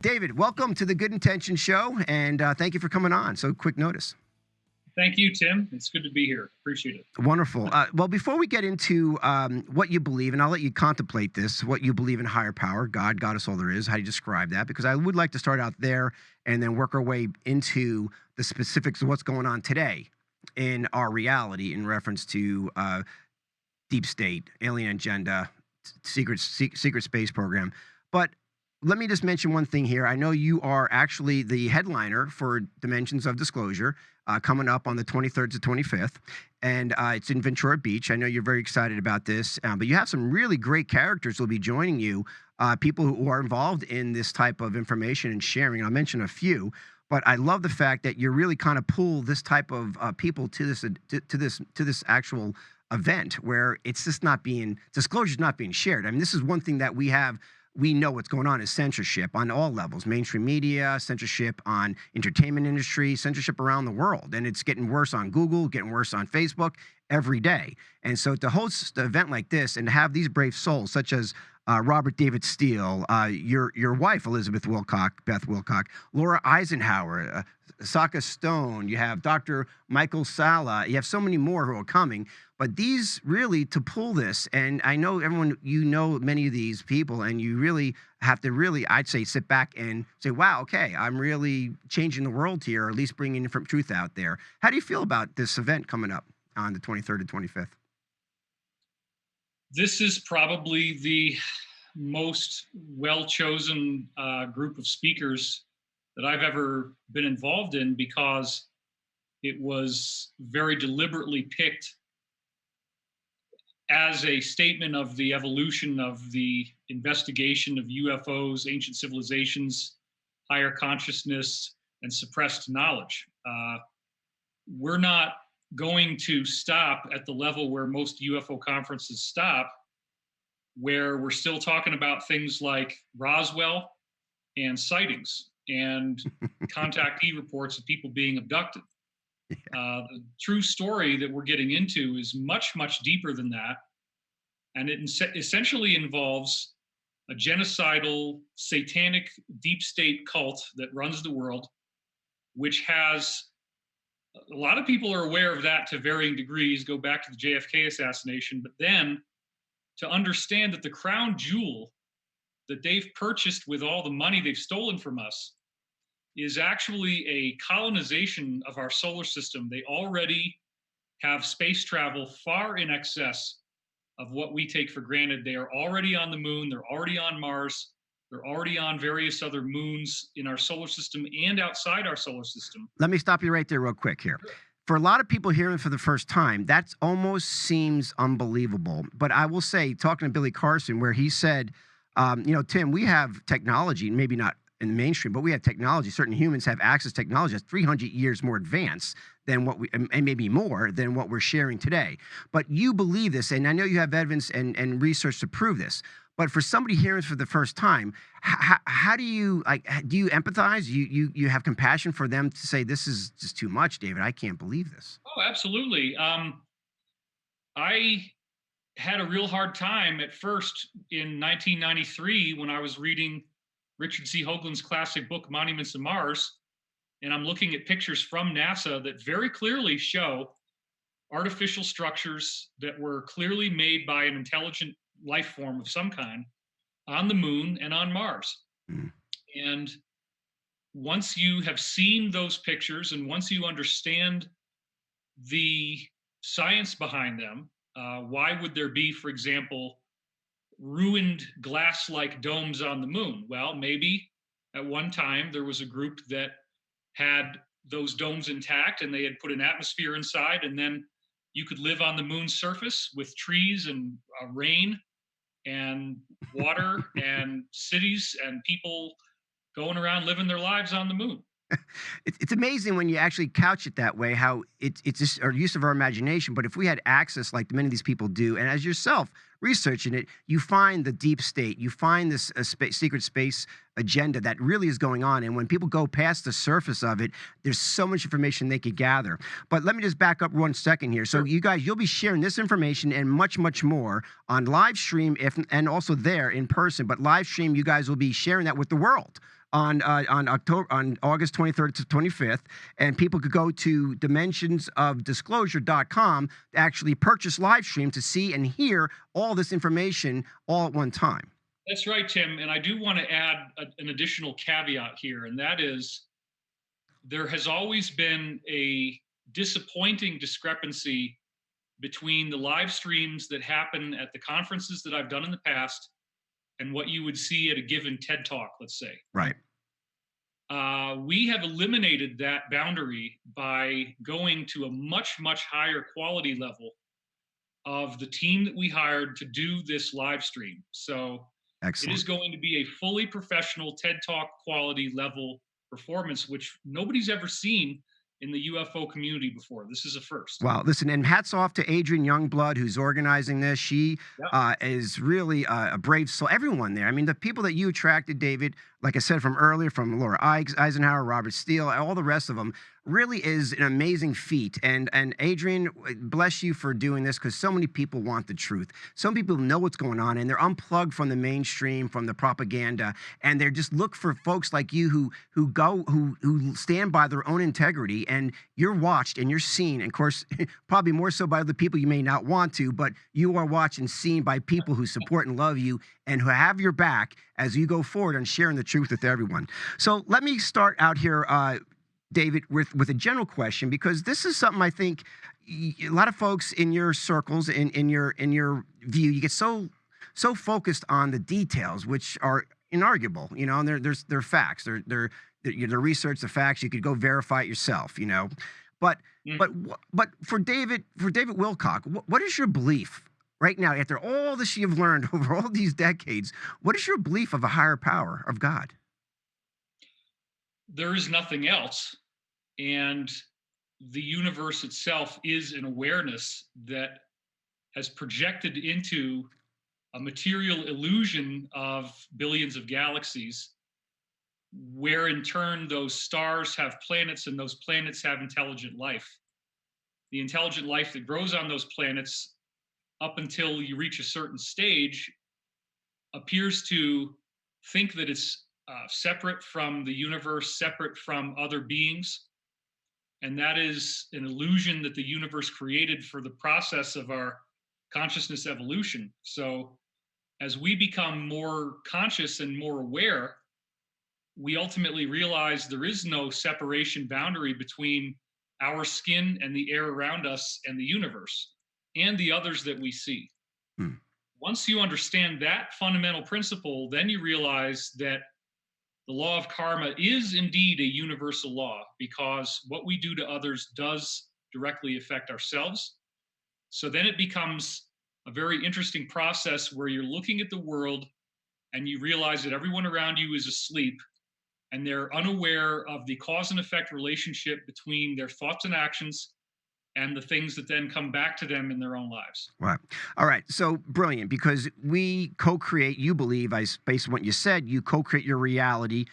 David, welcome to the Good Intention Show, and thank you for coming on. So quick notice. Thank you, Tim. It's good to be here. Appreciate it. Wonderful. Well, before we get into what you believe, and I'll let you contemplate this, what you believe in higher power, God, Goddess, all there is, how you describe that, because I would like to start out there and then work our way into the specifics of what's going on today in our reality in reference to deep state, alien agenda, secret space program. But let me just mention one thing here. I know you are actually the headliner for Dimensions of Disclosure coming up on the 23rd to 25th, and it's in Ventura Beach. I know you're very excited about this, but you have some really great characters who will be joining you, people who are involved in this type of information and sharing. I'll mention a few, but I love the fact that you're really kind of pull this type of people to this actual event where it's just not being, disclosure is not being shared. I mean, this is one thing that we know what's going on is censorship on all levels, mainstream media, censorship on entertainment industry, censorship around the world. And it's getting worse on Google, getting worse on Facebook every day. And so to host an event like this and to have these brave souls, such as Robert David Steele, your wife, Elizabeth Wilcock, Beth Wilcock, Laura Eisenhower, Saka Stone, you have Dr. Michael Sala, you have so many more who are coming. But these really, to pull this, and I know everyone, you know many of these people, and you really have to really, I'd say, sit back and say, wow, okay, I'm really changing the world here, or at least bringing different truth out there. How do you feel about this event coming up on the 23rd and 25th? This is probably the most well-chosen group of speakers that I've ever been involved in, because it was very deliberately picked as a statement of the evolution of the investigation of UFOs, ancient civilizations, higher consciousness, and suppressed knowledge. We're not going to stop at the level where most UFO conferences stop, where we're still talking about things like Roswell and sightings and contactee reports of people being abducted. The true story that we're getting into is much, much deeper than that. And it essentially involves a genocidal, satanic, deep state cult that runs the world, which has, a lot of people are aware of that to varying degrees, go back to the JFK assassination, but then to understand that the crown jewel that they've purchased with all the money they've stolen from us is actually a colonization of our solar system. They already have space travel far in excess of what we take for granted. They are already on the moon, they're already on Mars, they're already on various other moons in our solar system and outside our solar system. Let me stop you right there real quick here. Sure. For a lot of people hearing for the first time, that almost seems unbelievable. But I will say, talking to Billy Carson, where he said, you know, Tim, we have technology, maybe not in the mainstream, but we have technology. Certain humans have access to technology that's 300 years more advanced than what we, and maybe more than what we're sharing today. But you believe this, and I know you have evidence and research to prove this. But for somebody hearing this for the first time, how do you, like, do you empathize? You have compassion for them to say, this is just too much, David, I can't believe this? Oh, absolutely. I had a real hard time at first in 1993 when I was reading Richard C. Hoagland's classic book, Monuments of Mars, and I'm looking at pictures from NASA that very clearly show artificial structures that were clearly made by an intelligent life form of some kind on the moon and on Mars. And once you have seen those pictures and once you understand the science behind them, why would there be, for example, ruined glass-like domes on the moon? Well, maybe at one time there was a group that had those domes intact and they had put an atmosphere inside, and then you could live on the moon's surface with trees and rain and water and cities and people going around living their lives on the moon. It's amazing when you actually couch it that way, how it's just our use of our imagination. But if we had access like many of these people do, and as yourself researching it, you find the deep state, you find this secret space agenda that really is going on. And when people go past the surface of it, there's so much information they could gather. But let me just back up 1 second here. So Sure. you guys, you'll be sharing this information and much, much more on live stream, and also there in person. But live stream, you guys will be sharing that with the world. on August 23rd to 25th, and people could go to dimensionsofdisclosure.com to actually purchase live stream to see and hear all this information all at one time. That's right, Tim. And I do want to add an additional caveat here, and that is there has always been a disappointing discrepancy between the live streams that happen at the conferences that I've done in the past and what you would see at a given TED Talk, let's say. Right. We have eliminated that boundary by going to a much, much higher quality level of the team that we hired to do this live stream. So Excellent. it is going to be a fully professional TED Talk quality level performance, which nobody's ever seen in the UFO community before. This is a first. Wow. Listen, and hats off to Adrienne Youngblood, who's organizing this. She is really a brave soul. Everyone there. I mean, the people that you attracted, David, like I said from earlier, from Laura Eisenhower, Robert Steele, all the rest of them, really is an amazing feat. And Adrienne, bless you for doing this, because so many people want the truth. Some people know what's going on, and they're unplugged from the mainstream, from the propaganda, and they're just look for folks like you who stand by their own integrity, and you're watched and you're seen. And of course, probably more so by the people you may not want to, but you are watched and seen by people who support and love you and who have your back as you go forward on sharing the truth with everyone. So let me start out here, David, with a general question, because this is something I think a lot of folks in your circles, in your view, you get so focused on the details, which are inarguable, you know, and they're facts, they're research, the facts. You could go verify it yourself, you know, but for David Wilcock, what is your belief right now, after all this you've learned over all these decades? What is your belief of a higher power, of God? There is nothing else. And the universe itself is an awareness that has projected into a material illusion of billions of galaxies, where in turn those stars have planets and those planets have intelligent life. The intelligent life that grows on those planets, up until you reach a certain stage, appears to think that it's separate from the universe, separate from other beings. And that is an illusion that the universe created for the process of our consciousness evolution. So as we become more conscious and more aware, we ultimately realize there is no separation boundary between our skin and the air around us and the universe and the others that we see. Once you understand that fundamental principle, then you realize that the law of karma is indeed a universal law, because what we do to others does directly affect ourselves. So then it becomes a very interesting process where you're looking at the world and you realize that everyone around you is asleep and they're unaware of the cause and effect relationship between their thoughts and actions and the things that then come back to them in their own lives. Right. All right. So brilliant, because we co-create, you believe, based on what you said, you co-create your reality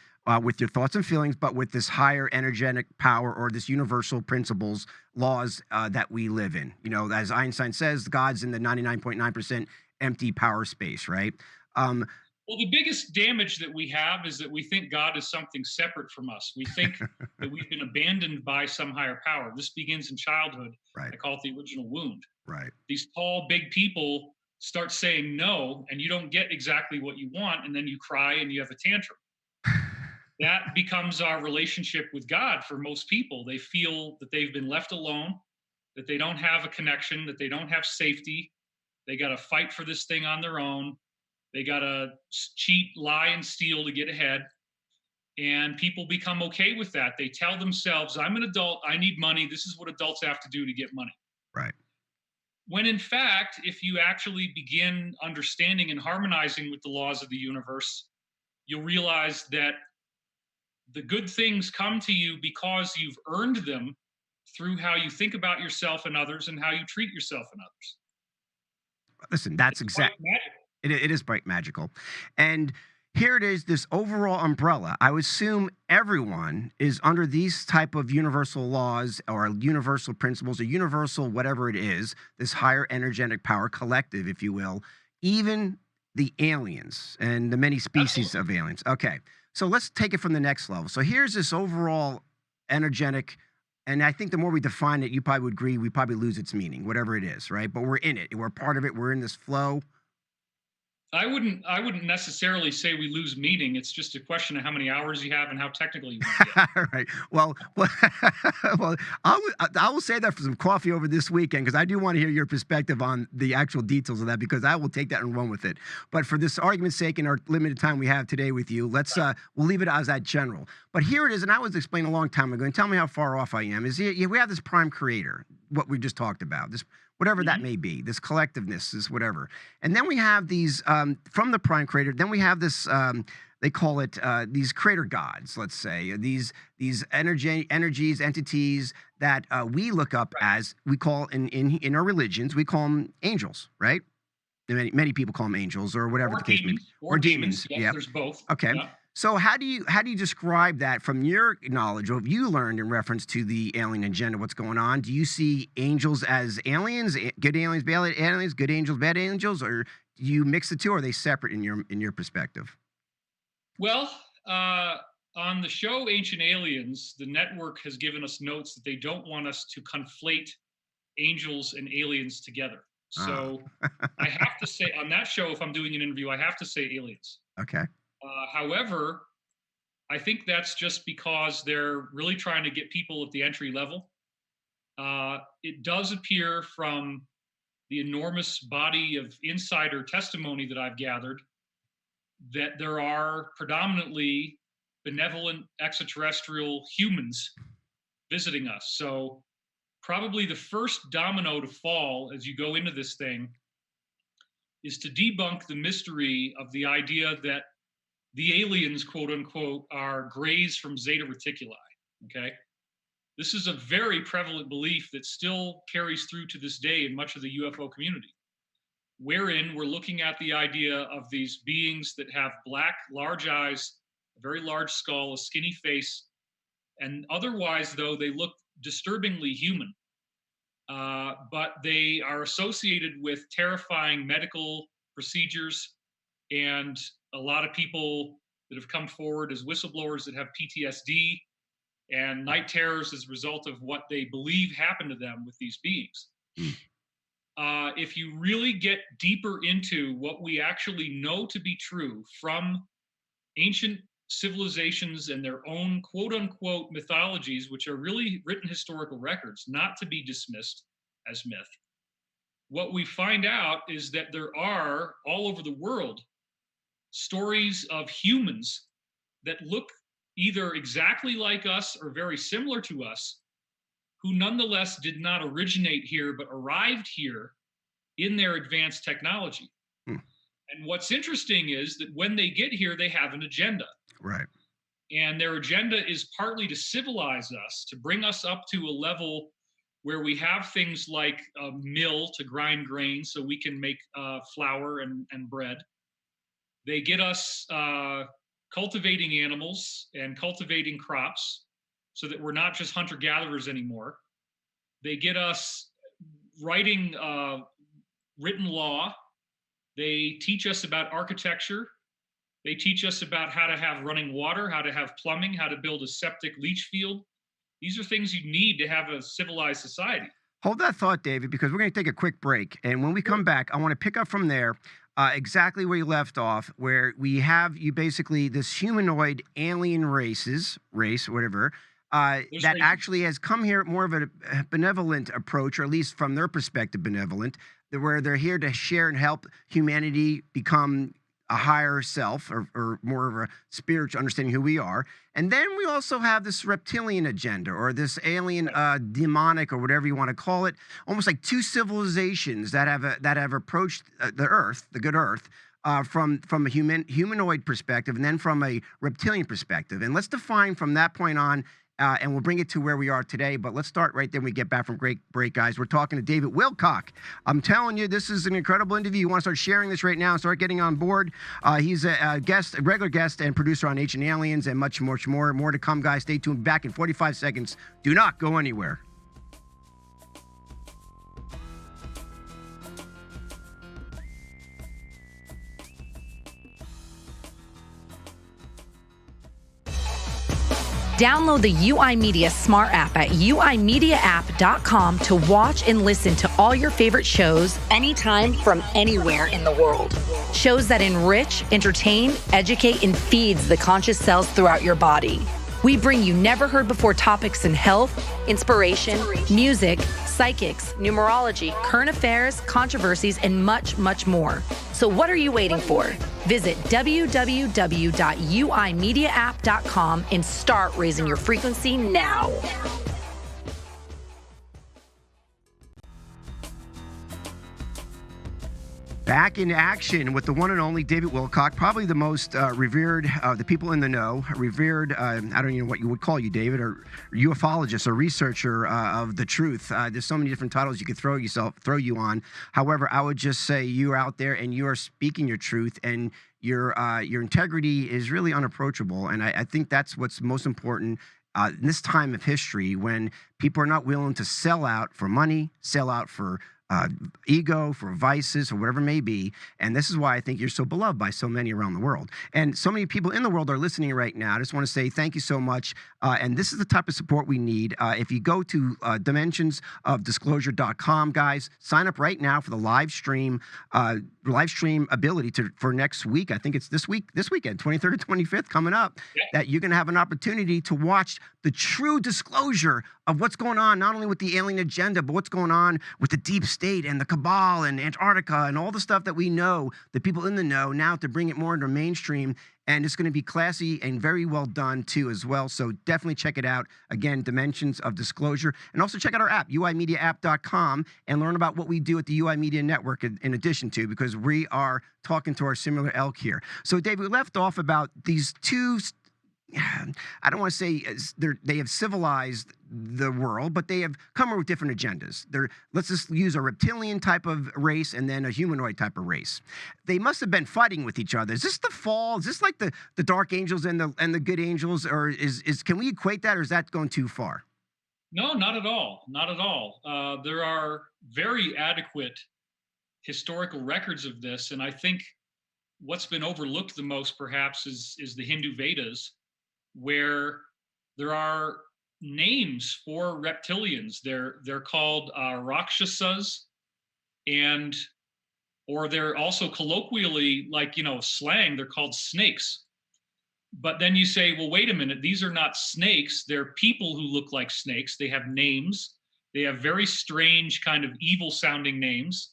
with your thoughts and feelings, but with this higher energetic power, or this universal principles, laws that we live in. You know, as Einstein says, God's in the 99.9% empty power space, right? Well, the biggest damage that we have is that we think God is something separate from us. We think that we've been abandoned by some higher power. This begins in childhood. Right. I call it the original wound. Right. These tall, big people start saying no, and you don't get exactly what you want, and then you cry and you have a tantrum. That becomes our relationship with God for most people. They feel that they've been left alone, that they don't have a connection, that they don't have safety. They got to fight for this thing on their own. They got to cheat, lie, and steal to get ahead. And people become okay with that. They tell themselves, I'm an adult, I need money. This is what adults have to do to get money. Right. When in fact, if you actually begin understanding and harmonizing with the laws of the universe, you'll realize that the good things come to you because you've earned them through how you think about yourself and others and how you treat yourself and others. Listen, that's exactly. It is bright magical. And here it is, this overall umbrella. I would assume everyone is under these type of universal laws or universal principles or universal whatever it is, this higher energetic power collective, if you will, even the aliens and the many species of aliens. Okay. So let's take it from the next level. So here's this overall energetic, and I think the more we define it, you probably would agree, we probably lose its meaning, whatever it is, right? But we're in it. We're part of it. We're in this flow. I wouldn't necessarily say we lose meaning. It's just a question of how many hours you have and how technical you want to get. Right. Well, well, I will say that for some coffee over this weekend, because I do want to hear your perspective on the actual details of that, because I will take that and run with it. But for this argument's sake and our limited time we have today with you, we'll leave it as that general. But here it is, and I was explaining a long time ago, and tell me how far off I am. We have this prime creator, what we just talked about, this whatever that may be, this collectiveness, this whatever. And then we have these, from the prime creator, then we have this, they call it these creator gods, let's say, these energies, entities that we look up as, we call in our religions, we call them angels, right? Many people call them angels, or whatever the case may be. Or demons. Yes, Yep. there's both. Okay. Yeah. So how do you describe that from your knowledge, or what you learned in reference to the alien agenda? What's going on? Do you see angels as aliens, good aliens, bad aliens, good angels, bad angels, or do you mix the two? Or are they separate in your perspective? Well, on the show Ancient Aliens, the network has given us notes that they don't want us to conflate angels and aliens together. So I have to say, on that show, if I'm doing an interview, I have to say aliens. Okay. However, I think that's just because they're really trying to get people at the entry level. It does appear from the enormous body of insider testimony that I've gathered that there are predominantly benevolent extraterrestrial humans visiting us. So probably the first domino to fall as you go into this thing is to debunk the mystery of the idea that the aliens, quote unquote, are grays from Zeta Reticuli. Okay. This is a very prevalent belief that still carries through to this day in much of the UFO community, wherein we're looking at the idea of these beings that have black, large eyes, a very large skull, a skinny face, and otherwise, though, they look disturbingly human. But they are associated with terrifying medical procedures, and a lot of people that have come forward as whistleblowers that have PTSD and night terrors as a result of what they believe happened to them with these beings. If you really get deeper into what we actually know to be true from ancient civilizations and their own quote unquote mythologies, which are really written historical records, not to be dismissed as myth, what we find out is that there are all over the world stories of humans that look either exactly like us or very similar to us, who nonetheless did not originate here but arrived here in their advanced technology. And what's interesting is that when they get here, they have an agenda. Right. And their agenda is partly to civilize us, to bring us up to a level where we have things like a mill to grind grain so we can make flour and bread. They get us cultivating animals and cultivating crops so that we're not just hunter-gatherers anymore. They get us writing written law. They teach us about architecture. They teach us about how to have running water, how to have plumbing, how to build a septic leach field. These are things you need to have a civilized society. Hold that thought, David, because we're going to take a quick break. And when we come back, I want to pick up from there exactly where you left off, where we have you basically this humanoid alien race, whatever, that actually has come here more of a benevolent approach, or at least from their perspective, benevolent, where they're here to share and help humanity become a higher self, or more of a spiritual understanding who we are. And then we also have this reptilian agenda, or this alien demonic, or whatever you want to call it, almost like two civilizations that have approached the Earth, the good Earth, from a humanoid perspective, and then from a reptilian perspective. And let's define from that point on, and we'll bring it to where we are today. But let's start right there when we get back from break, guys. We're talking to David Wilcock. I'm telling you, this is an incredible interview. You want to start sharing this right now and start getting on board. He's a regular guest and producer on Ancient Aliens, and much more. More to come, guys. Stay tuned. Back in 45 seconds. Do not go anywhere. Download the UI Media Smart app at uimediaapp.com to watch and listen to all your favorite shows anytime from anywhere in the world. Shows that enrich, entertain, educate, and feeds the conscious cells throughout your body. We bring you never heard before topics in health, inspiration, music, psychics, numerology, current affairs, controversies, and much, much more. So what are you waiting for? Visit www.uimediaapp.com and start raising your frequency now. Back in action with the one and only David Wilcock, probably the most revered of the people in the know, revered, I don't even know what you would call you, David, or ufologist or researcher of the truth. There's so many different titles you could throw you on. However, I would just say you're out there and you are speaking your truth, and your integrity is really unapproachable. And I think that's what's most important in this time of history, when people are not willing to sell out for money, sell out for ego, for vices, or whatever it may be. And this is why I think you're so beloved by so many around the world. And so many people in the world are listening right now. I just want to say thank you so much. And this is the type of support we need. If you go to dimensionsofdisclosure.com, guys, sign up right now for the live stream ability for next week. I think it's this weekend, 23rd and 25th coming up, that you're going to have an opportunity to watch the true disclosure of what's going on, not only with the alien agenda, but what's going on with the deep state and the cabal and Antarctica and all the stuff that we know, the people in the know, now to bring it more into mainstream. And it's going to be classy and very well done too as well. So definitely check it out. Again, Dimensions of Disclosure. And also check out our app, uimediaapp.com, and learn about what we do at the UI Media Network in addition to, because we are talking to our similar ilk here. So Dave, we left off about these two, I don't want to say they have civilized the world, but they have come up with different agendas. Let's just use a reptilian type of race and then a humanoid type of race. They must have been fighting with each other. Is this the fall? Is this like the dark angels and the good angels, or can we equate that, or is that going too far? No, not at all. Not at all. There are very adequate historical records of this, and I think what's been overlooked the most, perhaps, is the Hindu Vedas, where there are names for reptilians. They're called Rakshasas, or they're also colloquially, like, slang, they're called snakes. But then you say, well, wait a minute, these are not snakes. They're people who look like snakes. They have names. They have very strange, kind of evil sounding names.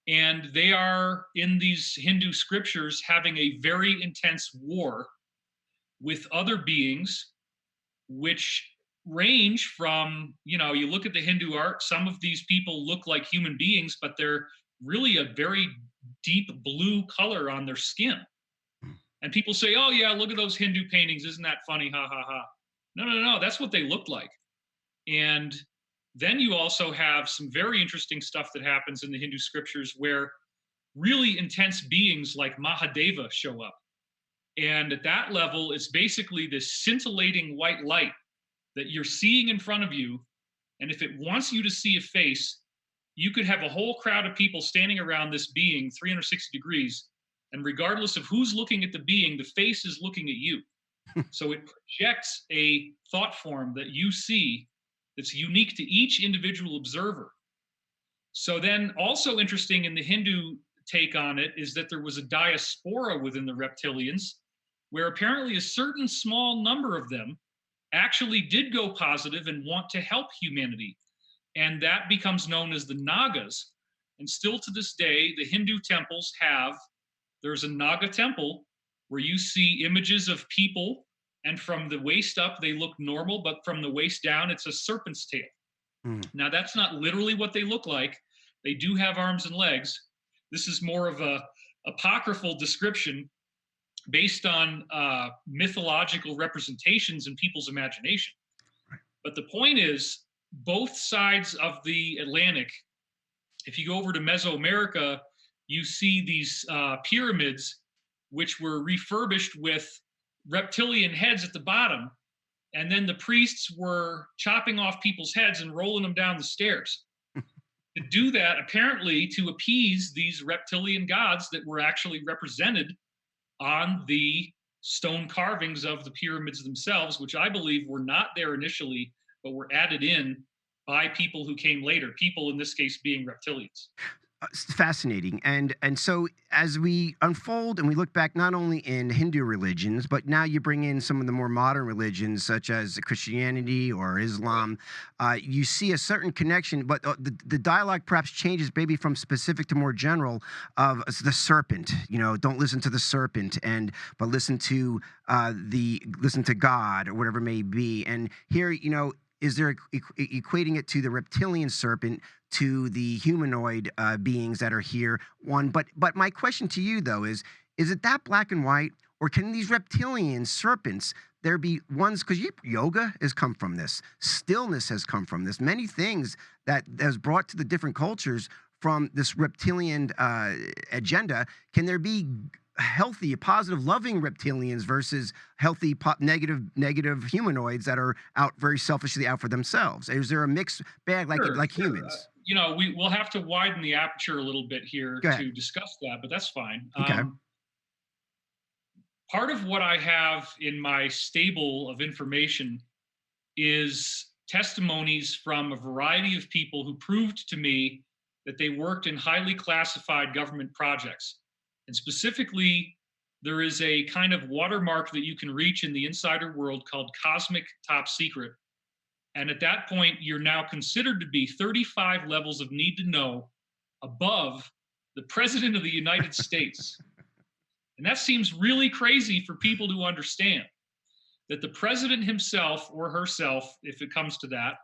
And they are, in these Hindu scriptures, having a very intense war with other beings, which range from, you look at the Hindu art, some of these people look like human beings, but they're really a very deep blue color on their skin. And people say, oh yeah, look at those Hindu paintings, isn't that funny, ha ha ha. No, that's what they look like. And then you also have some very interesting stuff that happens in the Hindu scriptures where really intense beings like Mahadeva show up. And at that level, it's basically this scintillating white light that you're seeing in front of you. And if it wants you to see a face, you could have a whole crowd of people standing around this being 360 degrees. And regardless of who's looking at the being, the face is looking at you. So it projects a thought form that you see that's unique to each individual observer. So then also interesting in the Hindu take on it is that there was a diaspora within the reptilians, where apparently a certain small number of them actually did go positive and want to help humanity. And that becomes known as the Nagas. And still to this day, the Hindu temples there's a Naga temple where you see images of people, and from the waist up, they look normal, but from the waist down, it's a serpent's tail. Now, that's not literally what they look like. They do have arms and legs. This is more of a apocryphal description based on mythological representations in people's imagination. Right. But the point is, both sides of the Atlantic, if you go over to Mesoamerica, you see these pyramids, which were refurbished with reptilian heads at the bottom. And then the priests were chopping off people's heads and rolling them down the stairs. To do that, apparently, to appease these reptilian gods that were actually represented on the stone carvings of the pyramids themselves, which I believe were not there initially, but were added in by people who came later, people in this case being reptilians. Fascinating. And so as we unfold and we look back not only in Hindu religions, but now you bring in some of the more modern religions such as Christianity or Islam, you see a certain connection, but the dialogue perhaps changes maybe from specific to more general of the serpent. Don't listen to the serpent, but listen to listen to God or whatever it may be. And here, is there equating it to the reptilian serpent, to the humanoid beings that are here? But my question to you though is it that black and white, or can these reptilian serpents there be ones? Because yoga has come from this, stillness has come from this, many things that has brought to the different cultures from this reptilian agenda. Can there be healthy, positive, loving reptilians versus healthy, negative humanoids that are out very selfishly out for themselves? Is there a mixed bag like Sure. humans? We'll have to widen the aperture a little bit here to discuss that, but that's fine. Okay. Part of what I have in my stable of information is testimonies from a variety of people who proved to me that they worked in highly classified government projects. And specifically, there is a kind of watermark that you can reach in the insider world called cosmic top secret. And at that point, you're now considered to be 35 levels of need to know above the President of the United States. And that seems really crazy for people to understand, that the president himself or herself, if it comes to that,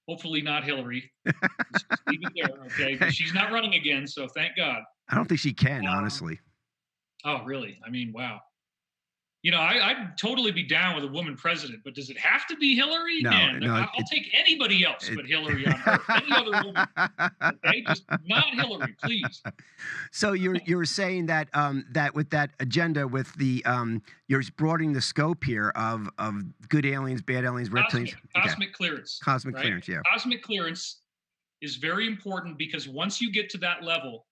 hopefully not Hillary, just leave it there, okay? But she's not running again, so thank God. I don't think she can, honestly. Oh, really? I mean, wow. I'd totally be down with a woman president, but does it have to be Hillary? No, Man, no, I'll take anybody else but Hillary on earth. Any other woman. Okay, just not Hillary, please. So you were saying that that with that agenda, with the you're broadening the scope here of good aliens, bad aliens, reptilians. Cosmic clearance. Cosmic right? clearance, yeah. Cosmic clearance is very important because once you get to that level,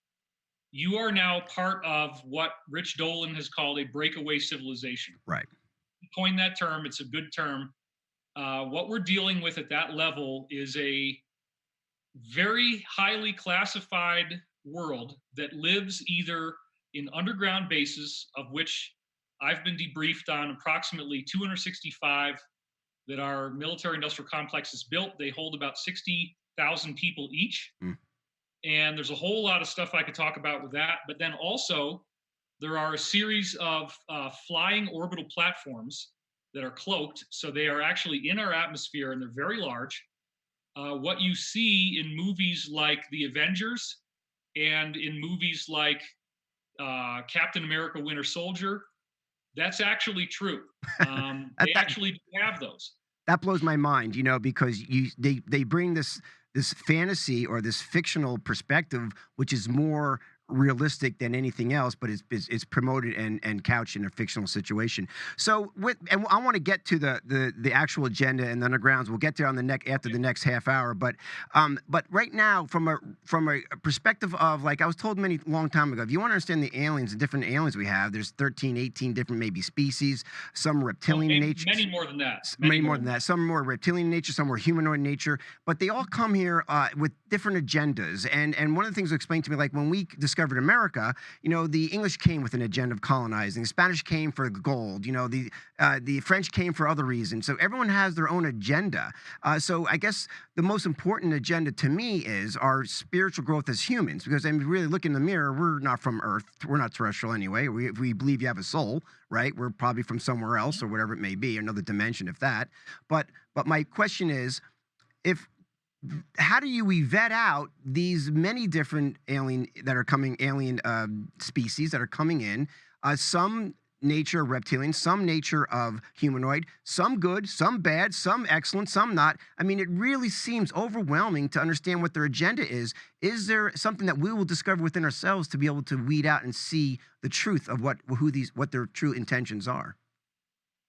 you are now part of what Rich Dolan has called a breakaway civilization. Right. He coined that term. It's a good term. What we're dealing with at that level is a very highly classified world that lives either in underground bases, of which I've been debriefed on approximately 265 that our military industrial complex is built. They hold about 60,000 people each. Mm. And there's a whole lot of stuff I could talk about with that. But then also, there are a series of flying orbital platforms that are cloaked. So they are actually in our atmosphere and they're very large. What you see in movies like The Avengers and in movies like Captain America Winter Soldier, that's actually true. They actually do have those. That blows my mind, because they bring this fantasy or this fictional perspective, which is more realistic than anything else, but it's promoted and couched in a fictional situation. So and I want to get to the actual agenda and the undergrounds. We'll get there on after the next half hour. But right now, from a perspective of, like I was told long time ago, if you want to understand the aliens, the different aliens we have, there's 13, 18 different maybe species. Some reptilian in nature. Many more than that. Many more than that. Some are more reptilian in nature, some more humanoid in nature. But they all come here with different agendas. And one of the things that explained to me, like when we discovered America, the English came with an agenda of colonizing. The Spanish came for gold. The French came for other reasons. So everyone has their own agenda. So I guess the most important agenda to me is our spiritual growth as humans. Because if you really look in the mirror, we're not from Earth. We're not terrestrial anyway. We believe you have a soul, right? We're probably from somewhere else or whatever it may be, another dimension, if that. But my question is, how do we vet out these many different alien species that are coming in? Some nature reptilian, some nature of humanoid, some good, some bad, some excellent, some not. I mean, it really seems overwhelming to understand what their agenda is. Is there something that we will discover within ourselves to be able to weed out and see the truth of what their true intentions are?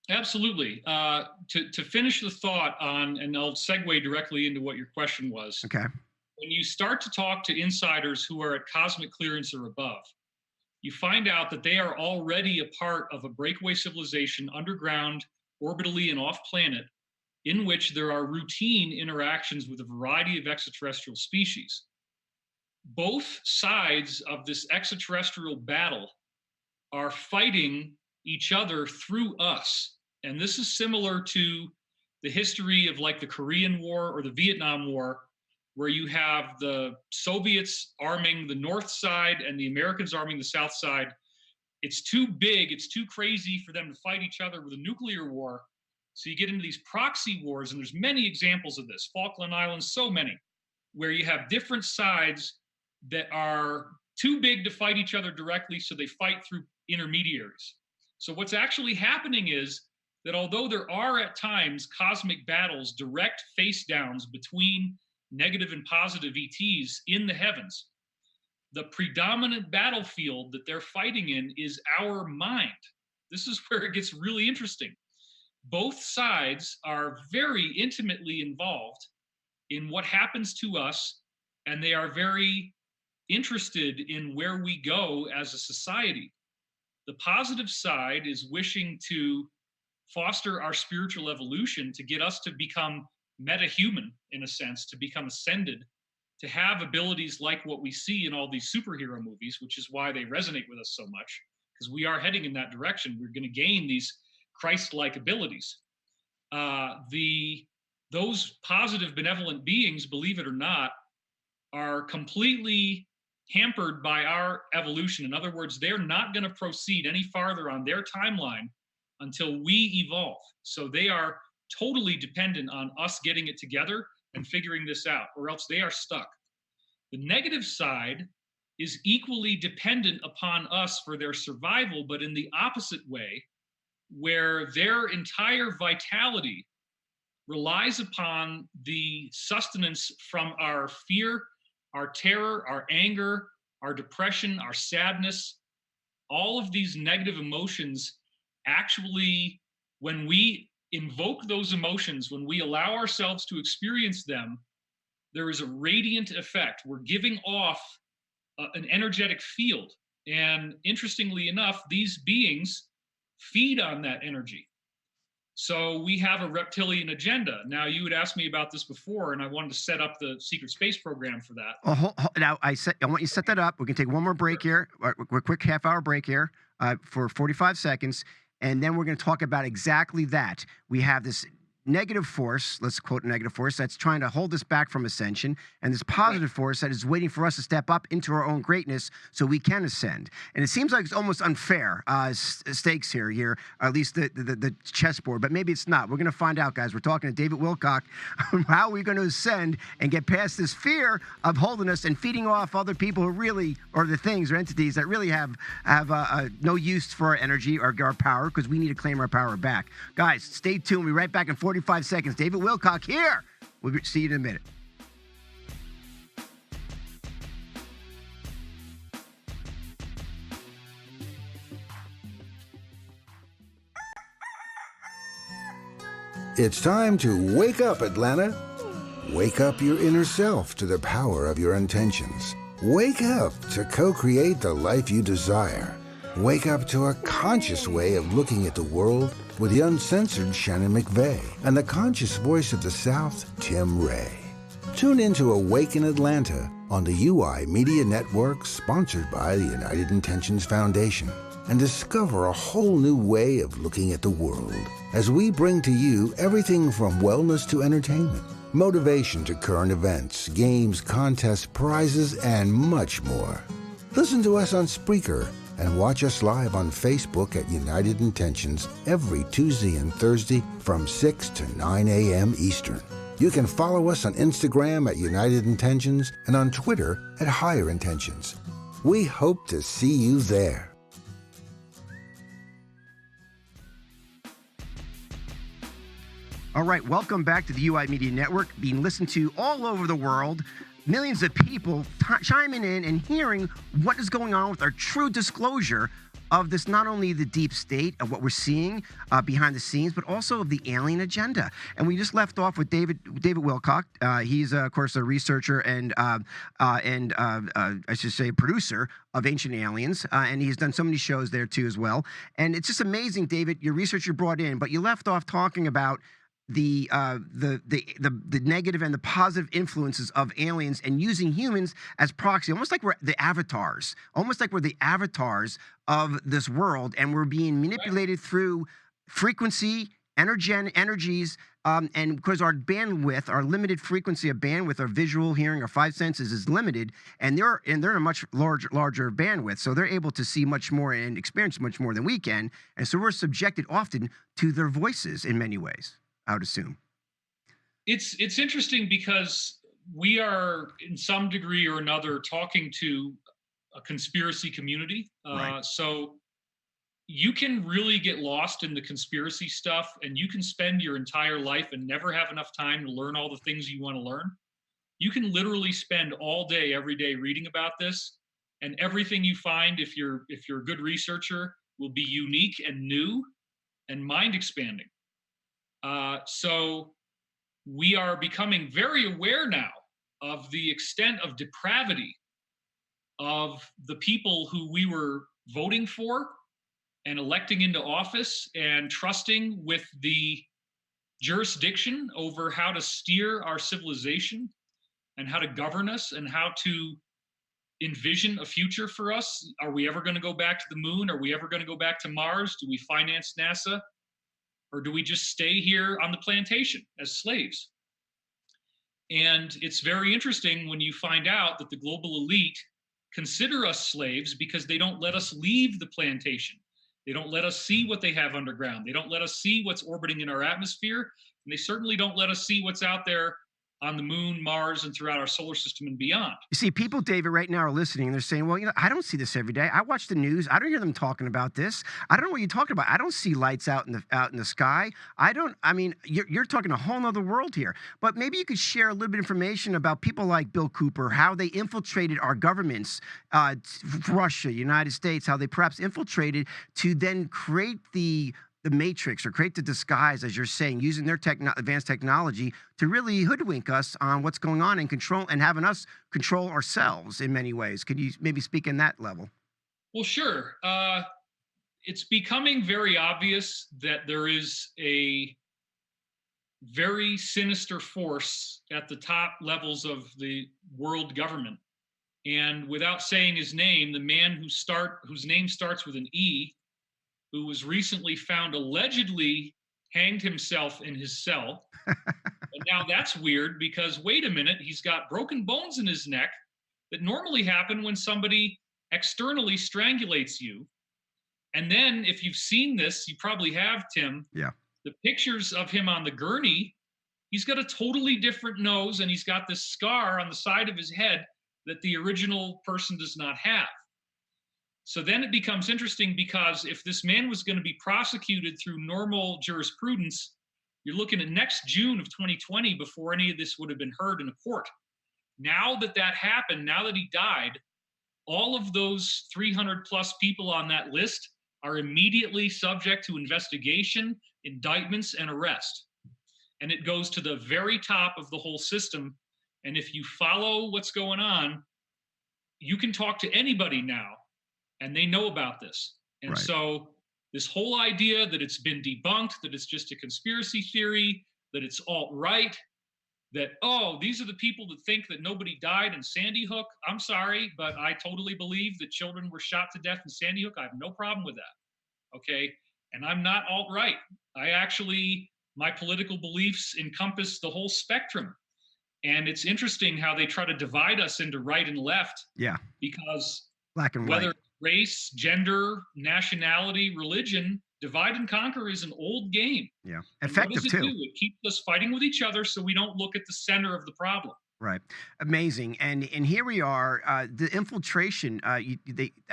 Absolutely. To finish the thought on, and I'll segue directly into what your question was. Okay. When you start to talk to insiders who are at cosmic clearance or above, you find out that they are already a part of a breakaway civilization underground, orbitally and off planet, in which there are routine interactions with a variety of extraterrestrial species. Both sides of this extraterrestrial battle are fighting each other through us. And this is similar to the history of like the Korean War or the Vietnam War, where you have the Soviets arming the north side and the Americans arming the south side. It's too big, it's too crazy for them to fight each other with a nuclear war. So you get into these proxy wars, and there's many examples of this. Falkland Islands, so many, where you have different sides that are too big to fight each other directly, so they fight through intermediaries. So what's actually happening is that although there are at times cosmic battles, direct face downs between negative and positive ETs in the heavens, the predominant battlefield that they're fighting in is our mind. This is where it gets really interesting. Both sides are very intimately involved in what happens to us, and they are very interested in where we go as a society. The positive side is wishing to foster our spiritual evolution, to get us to become meta-human, in a sense, to become ascended, to have abilities like what we see in all these superhero movies, which is why they resonate with us so much, because we are heading in that direction. We're going to gain these Christ-like abilities. Those positive, benevolent beings, believe it or not, are completely hampered by our evolution. In other words, they're not going to proceed any farther on their timeline until we evolve. So they are totally dependent on us getting it together and figuring this out, or else they are stuck. The negative side is equally dependent upon us for their survival, but in the opposite way, where their entire vitality relies upon the sustenance from our fear, our terror, our anger, our depression, our sadness. All of these negative emotions actually, when we invoke those emotions, when we allow ourselves to experience them, there is a radiant effect. We're giving off an energetic field. And interestingly enough, these beings feed on that energy. So we have a reptilian agenda. Now, you had asked me about this before, and I wanted to set up the secret space program for that. Now, I want you to set that up. We can take one more break here, a quick half-hour break here for 45 seconds, and then we're going to talk about exactly that. We have this negative force, let's quote a negative force, that's trying to hold us back from ascension, and this positive force that is waiting for us to step up into our own greatness so we can ascend. And it seems like it's almost unfair stakes here, at least the chessboard, but maybe it's not. We're going to find out, guys. We're talking to David Wilcock on how we're going to ascend and get past this fear of holding us and feeding off other people who really, or the things or entities that really have no use for our energy or our power, because we need to claim our power back. Guys, stay tuned. We'll be right back in 45 seconds. David Wilcock here. We'll see you in a minute. It's time to wake up, Atlanta. Wake up your inner self to the power of your intentions. Wake up to co-create the life you desire. Wake up to a conscious way of looking at the world with the uncensored Shannon McVeigh and the conscious voice of the South, Tim Ray. Tune into Awaken Atlanta on the UI Media Network, sponsored by the United Intentions Foundation, and discover a whole new way of looking at the world as we bring to you everything from wellness to entertainment, motivation to current events, games, contests, prizes, and much more. Listen to us on Spreaker and watch us live on Facebook at United Intentions every Tuesday and Thursday from 6 to 9 a.m. Eastern. You can follow us on Instagram at United Intentions and on Twitter at Higher Intentions. We hope to see you there. All right, welcome back to the UI Media Network, being listened to all over the world. millions of people chiming in and hearing what is going on with our true disclosure of this, not only the deep state of what we're seeing behind the scenes, but also of the alien agenda. And we just left off with David Wilcock. He's of course a researcher and I should say producer of Ancient Aliens, and he's done so many shows there too as well. And it's just amazing, David, your research you brought in, but you left off talking about the negative and the positive influences of aliens and using humans as proxy, almost like we're the avatars, of this world, and we're being manipulated through frequency, energies, and because our bandwidth, our limited frequency of bandwidth, our visual, hearing, our five senses is limited, and they're in a much larger bandwidth, so they're able to see much more and experience much more than we can, and so we're subjected often to their voices in many ways, I would assume. It's interesting because we are, in some degree or another, talking to a conspiracy community. Right. So you can really get lost in the conspiracy stuff, and you can spend your entire life and never have enough time to learn all the things you want to learn. You can literally spend all day, every day reading about this, and everything you find, if you're a good researcher, will be unique and new and mind expanding. So we are becoming very aware now of the extent of depravity of the people who we were voting for and electing into office and trusting with the jurisdiction over how to steer our civilization and how to govern us and how to envision a future for us. Are we ever going to go back to the moon? Are we ever going to go back to Mars? Do we finance NASA? Or do we just stay here on the plantation as slaves? And it's very interesting when you find out that the global elite consider us slaves because they don't let us leave the plantation. They don't let us see what they have underground. They don't let us see what's orbiting in our atmosphere. And they certainly don't let us see what's out there on the moon, Mars, and throughout our solar system and beyond. You see, people, David, right now are listening, and they're saying, well, I don't see this every day. I watch the news. I don't hear them talking about this. I don't know what you're talking about. I don't see lights out in the sky. You're talking a whole nother world here. But maybe you could share a little bit of information about people like Bill Cooper, how they infiltrated our governments, Russia, United States, how they perhaps infiltrated to then create the matrix or create the disguise, as you're saying, using their advanced technology to really hoodwink us on what's going on and control and having us control ourselves in many ways. Could you maybe speak in that level? Well, sure. It's becoming very obvious that there is a very sinister force at the top levels of the world government. And without saying his name, the man whose name starts with an E, who was recently found allegedly hanged himself in his cell. And now that's weird because, wait a minute, he's got broken bones in his neck that normally happen when somebody externally strangulates you. And then if you've seen this, you probably have, Tim. Yeah. The pictures of him on the gurney, he's got a totally different nose and he's got this scar on the side of his head that the original person does not have. So then it becomes interesting because if this man was going to be prosecuted through normal jurisprudence, you're looking at next June of 2020 before any of this would have been heard in a court. Now that happened, now that he died, all of those 300 plus people on that list are immediately subject to investigation, indictments, and arrest. And it goes to the very top of the whole system. And if you follow what's going on, you can talk to anybody now. And they know about this. And right. So this whole idea that it's been debunked, that it's just a conspiracy theory, that it's alt-right, that, oh, these are the people that think that nobody died in Sandy Hook. I'm sorry, but I totally believe that children were shot to death in Sandy Hook. I have no problem with that, okay? And I'm not alt-right. My political beliefs encompass the whole spectrum. And it's interesting how they try to divide us into right and left. Yeah. Because black and whether white. Race, gender, nationality, religion, divide and conquer is an old game. Yeah, effective too. It keeps us fighting with each other so we don't look at the center of the problem. Right, amazing, and here we are. The infiltration. I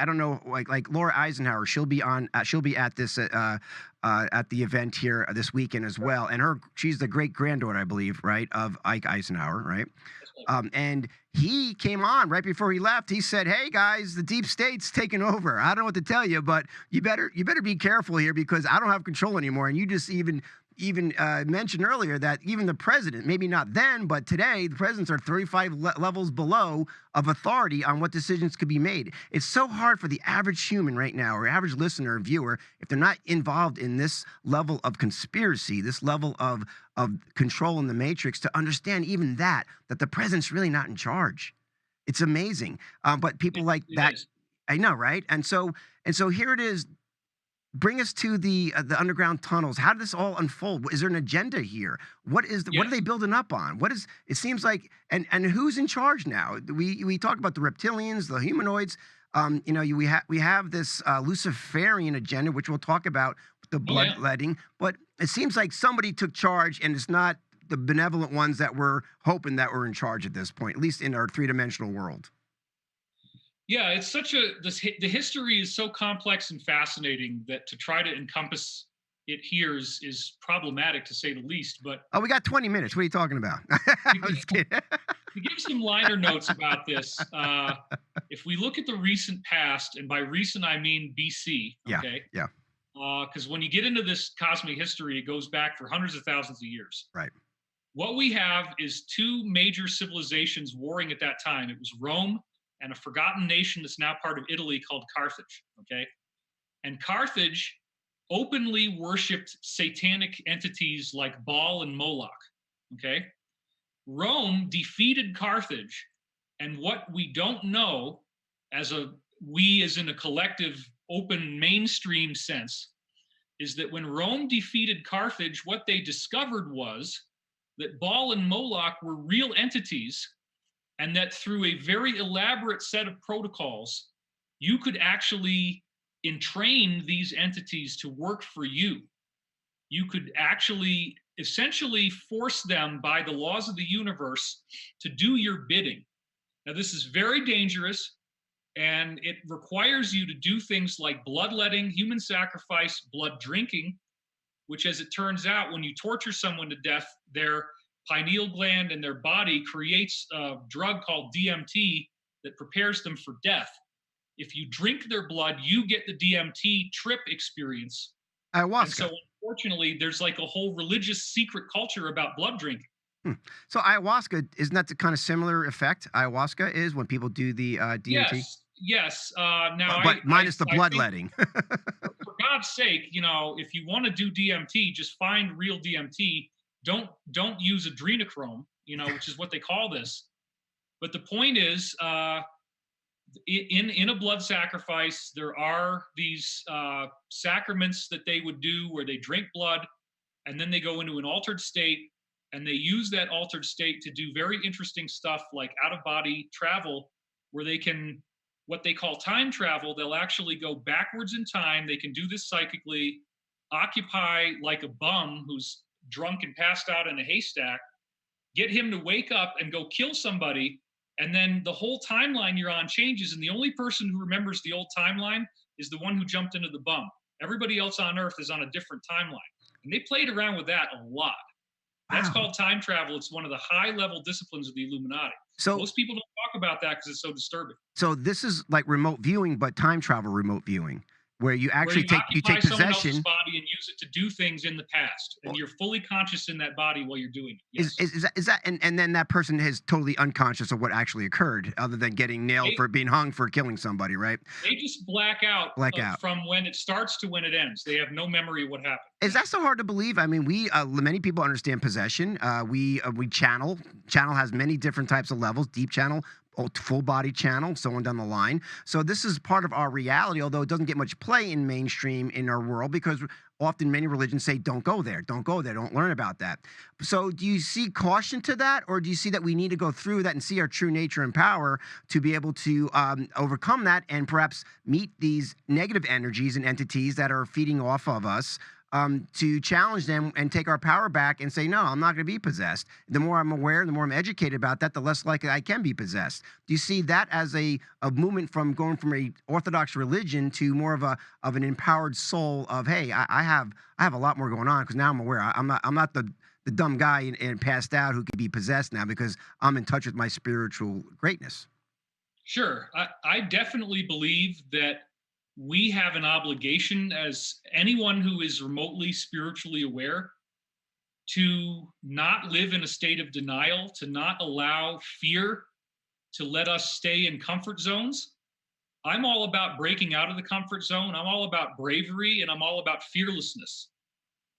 don't know, like Laura Eisenhower. She'll be at this at the event here this weekend as well. And she's the great granddaughter, I believe, right, of Ike Eisenhower, right? And he came on right before he left. He said, "Hey guys, the deep state's taking over. I don't know what to tell you, but you better be careful here because I don't have control anymore." And you just even mentioned earlier that even the president, maybe not then, but today, the presidents are 35 levels below of authority on what decisions could be made. It's so hard for the average human right now, or average listener or viewer, if they're not involved in this level of conspiracy, this level of control in the matrix, to understand even that the president's really not in charge. It's amazing. But people like that, I know, right? And so here it is. Bring us to the underground tunnels. How did this all unfold? Is there an agenda here? What are they building up on? It seems like, and who's in charge now? We talk about the reptilians, the humanoids. We have this Luciferian agenda, which we'll talk about, the bloodletting. But it seems like somebody took charge, and it's not the benevolent ones that we're hoping that were in charge at this point, at least in our three-dimensional world. Yeah, it's the history is so complex and fascinating that to try to encompass it here is problematic, to say the least. But we got 20 minutes. What are you talking about? I'm just kidding. To give some liner notes about this, if we look at the recent past, and by recent I mean BC, okay? Yeah. Because when you get into this cosmic history, it goes back for hundreds of thousands of years. Right. What we have is two major civilizations warring at that time. It was Rome and a forgotten nation that's now part of Italy called Carthage, okay? And Carthage openly worshipped satanic entities like Baal and Moloch, okay? Rome defeated Carthage, and what we don't know, as in a collective, open, mainstream sense, is that when Rome defeated Carthage, what they discovered was that Baal and Moloch were real entities, and that through a very elaborate set of protocols, you could actually entrain these entities to work for you. You could actually essentially force them by the laws of the universe to do your bidding. Now, this is very dangerous, and it requires you to do things like bloodletting, human sacrifice, blood drinking, which, as it turns out, when you torture someone to death, their pineal gland in their body creates a drug called DMT that prepares them for death. If you drink their blood, you get the DMT trip experience. Ayahuasca. And so, unfortunately, there's like a whole religious secret culture about blood drinking. So ayahuasca, isn't that the kind of similar effect ayahuasca is when people do the DMT? Yes. But minus the bloodletting. For God's sake, if you want to do DMT, just find real DMT. Don't use adrenochrome, which is what they call this. But the point is, in a blood sacrifice, there are these sacraments that they would do where they drink blood, and then they go into an altered state, and they use that altered state to do very interesting stuff like out-of-body travel, where they can, what they call time travel, they'll actually go backwards in time. They can do this psychically, occupy like a bum who's drunk and passed out in a haystack, get him to wake up and go kill somebody, and then the whole timeline you're on changes, and the only person who remembers the old timeline is the one who jumped into the bum. Everybody else on Earth is on a different timeline. And they played around with that a lot. That's called time travel. It's one of the high-level disciplines of the Illuminati. So most people don't talk about that because it's so disturbing. So this is like remote viewing, but time travel remote viewing, where you actually take possession, someone else's body and use it to do things in the past, and you're fully conscious in that body while you're doing it. Yes. Is that and then that person is totally unconscious of what actually occurred, other than getting nailed for being hung for killing somebody, right? They just black out from when it starts to when it ends. They have no memory of what happened. Is that so hard to believe? I mean, many people understand possession. We channel. Channel has many different types of levels. Deep channel, full body channel, so on down the line. So this is part of our reality, although it doesn't get much play in mainstream in our world, because often many religions say, don't go there, don't learn about that. So do you see caution to that, or do you see that we need to go through that and see our true nature and power to be able to overcome that and perhaps meet these negative energies and entities that are feeding off of us, to challenge them and take our power back and say, no, I'm not going to be possessed. The more I'm aware, the more I'm educated about that, the less likely I can be possessed. Do you see that as a movement from going from a orthodox religion to more of an empowered soul of, hey, I have a lot more going on because now I'm aware. I'm not the the dumb guy and passed out who could be possessed now because I'm in touch with my spiritual greatness. Sure. I definitely believe that we have an obligation as anyone who is remotely spiritually aware to not live in a state of denial, to not allow fear to let us stay in comfort zones. I'm all about breaking out of the comfort zone. I'm all about bravery, and I'm all about fearlessness.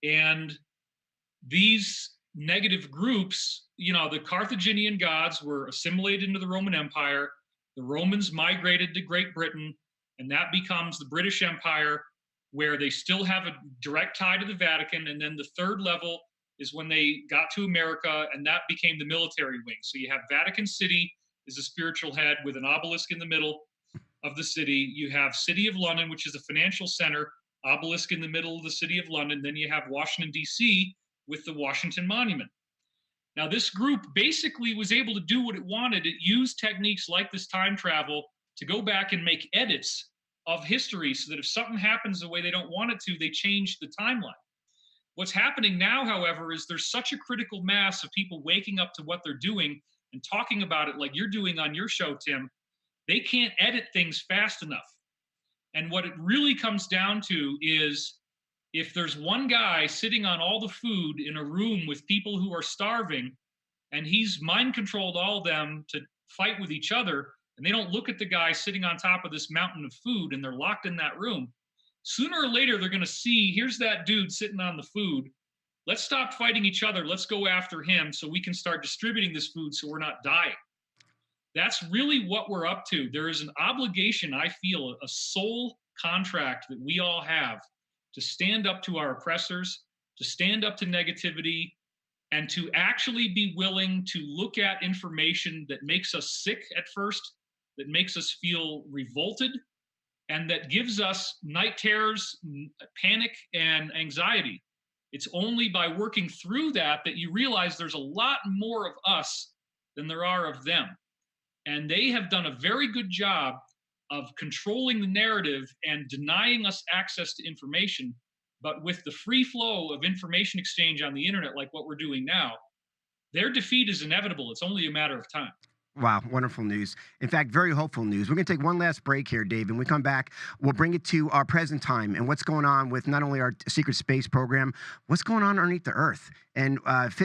And these negative groups, the Carthaginian gods were assimilated into the Roman Empire. The Romans migrated to Great Britain, and that becomes the British Empire, where they still have a direct tie to the Vatican. And then the third level is when they got to America, and that became the military wing. So you have Vatican City is a spiritual head with an obelisk in the middle of the city. You have City of London, which is a financial center, obelisk in the middle of the City of London. Then you have Washington, D.C. with the Washington Monument. Now, this group basically was able to do what it wanted. It used techniques like this time travel to go back and make edits of history so that if something happens the way they don't want it to, they change the timeline. What's happening now, however, is there's such a critical mass of people waking up to what they're doing and talking about it like you're doing on your show, Tim. They can't edit things fast enough. And what it really comes down to is if there's one guy sitting on all the food in a room with people who are starving, and he's mind controlled all of them to fight with each other, and they don't look at the guy sitting on top of this mountain of food, and they're locked in that room, sooner or later they're going to see, here's that dude sitting on the food. Let's stop fighting each other. Let's go after him so we can start distributing this food so we're not dying. That's really what we're up to. There is an obligation, I feel, a soul contract that we all have to stand up to our oppressors, to stand up to negativity, and to actually be willing to look at information that makes us sick at first, that makes us feel revolted, and that gives us night terrors, panic, and anxiety. It's only by working through that you realize there's a lot more of us than there are of them. And they have done a very good job of controlling the narrative and denying us access to information. But with the free flow of information exchange on the internet, like what we're doing now, their defeat is inevitable. It's only a matter of time. Wow, wonderful news. In fact, very hopeful news. We're going to take one last break here, Dave, and when we come back, we'll bring it to our present time and what's going on with not only our secret space program, what's going on underneath the Earth. And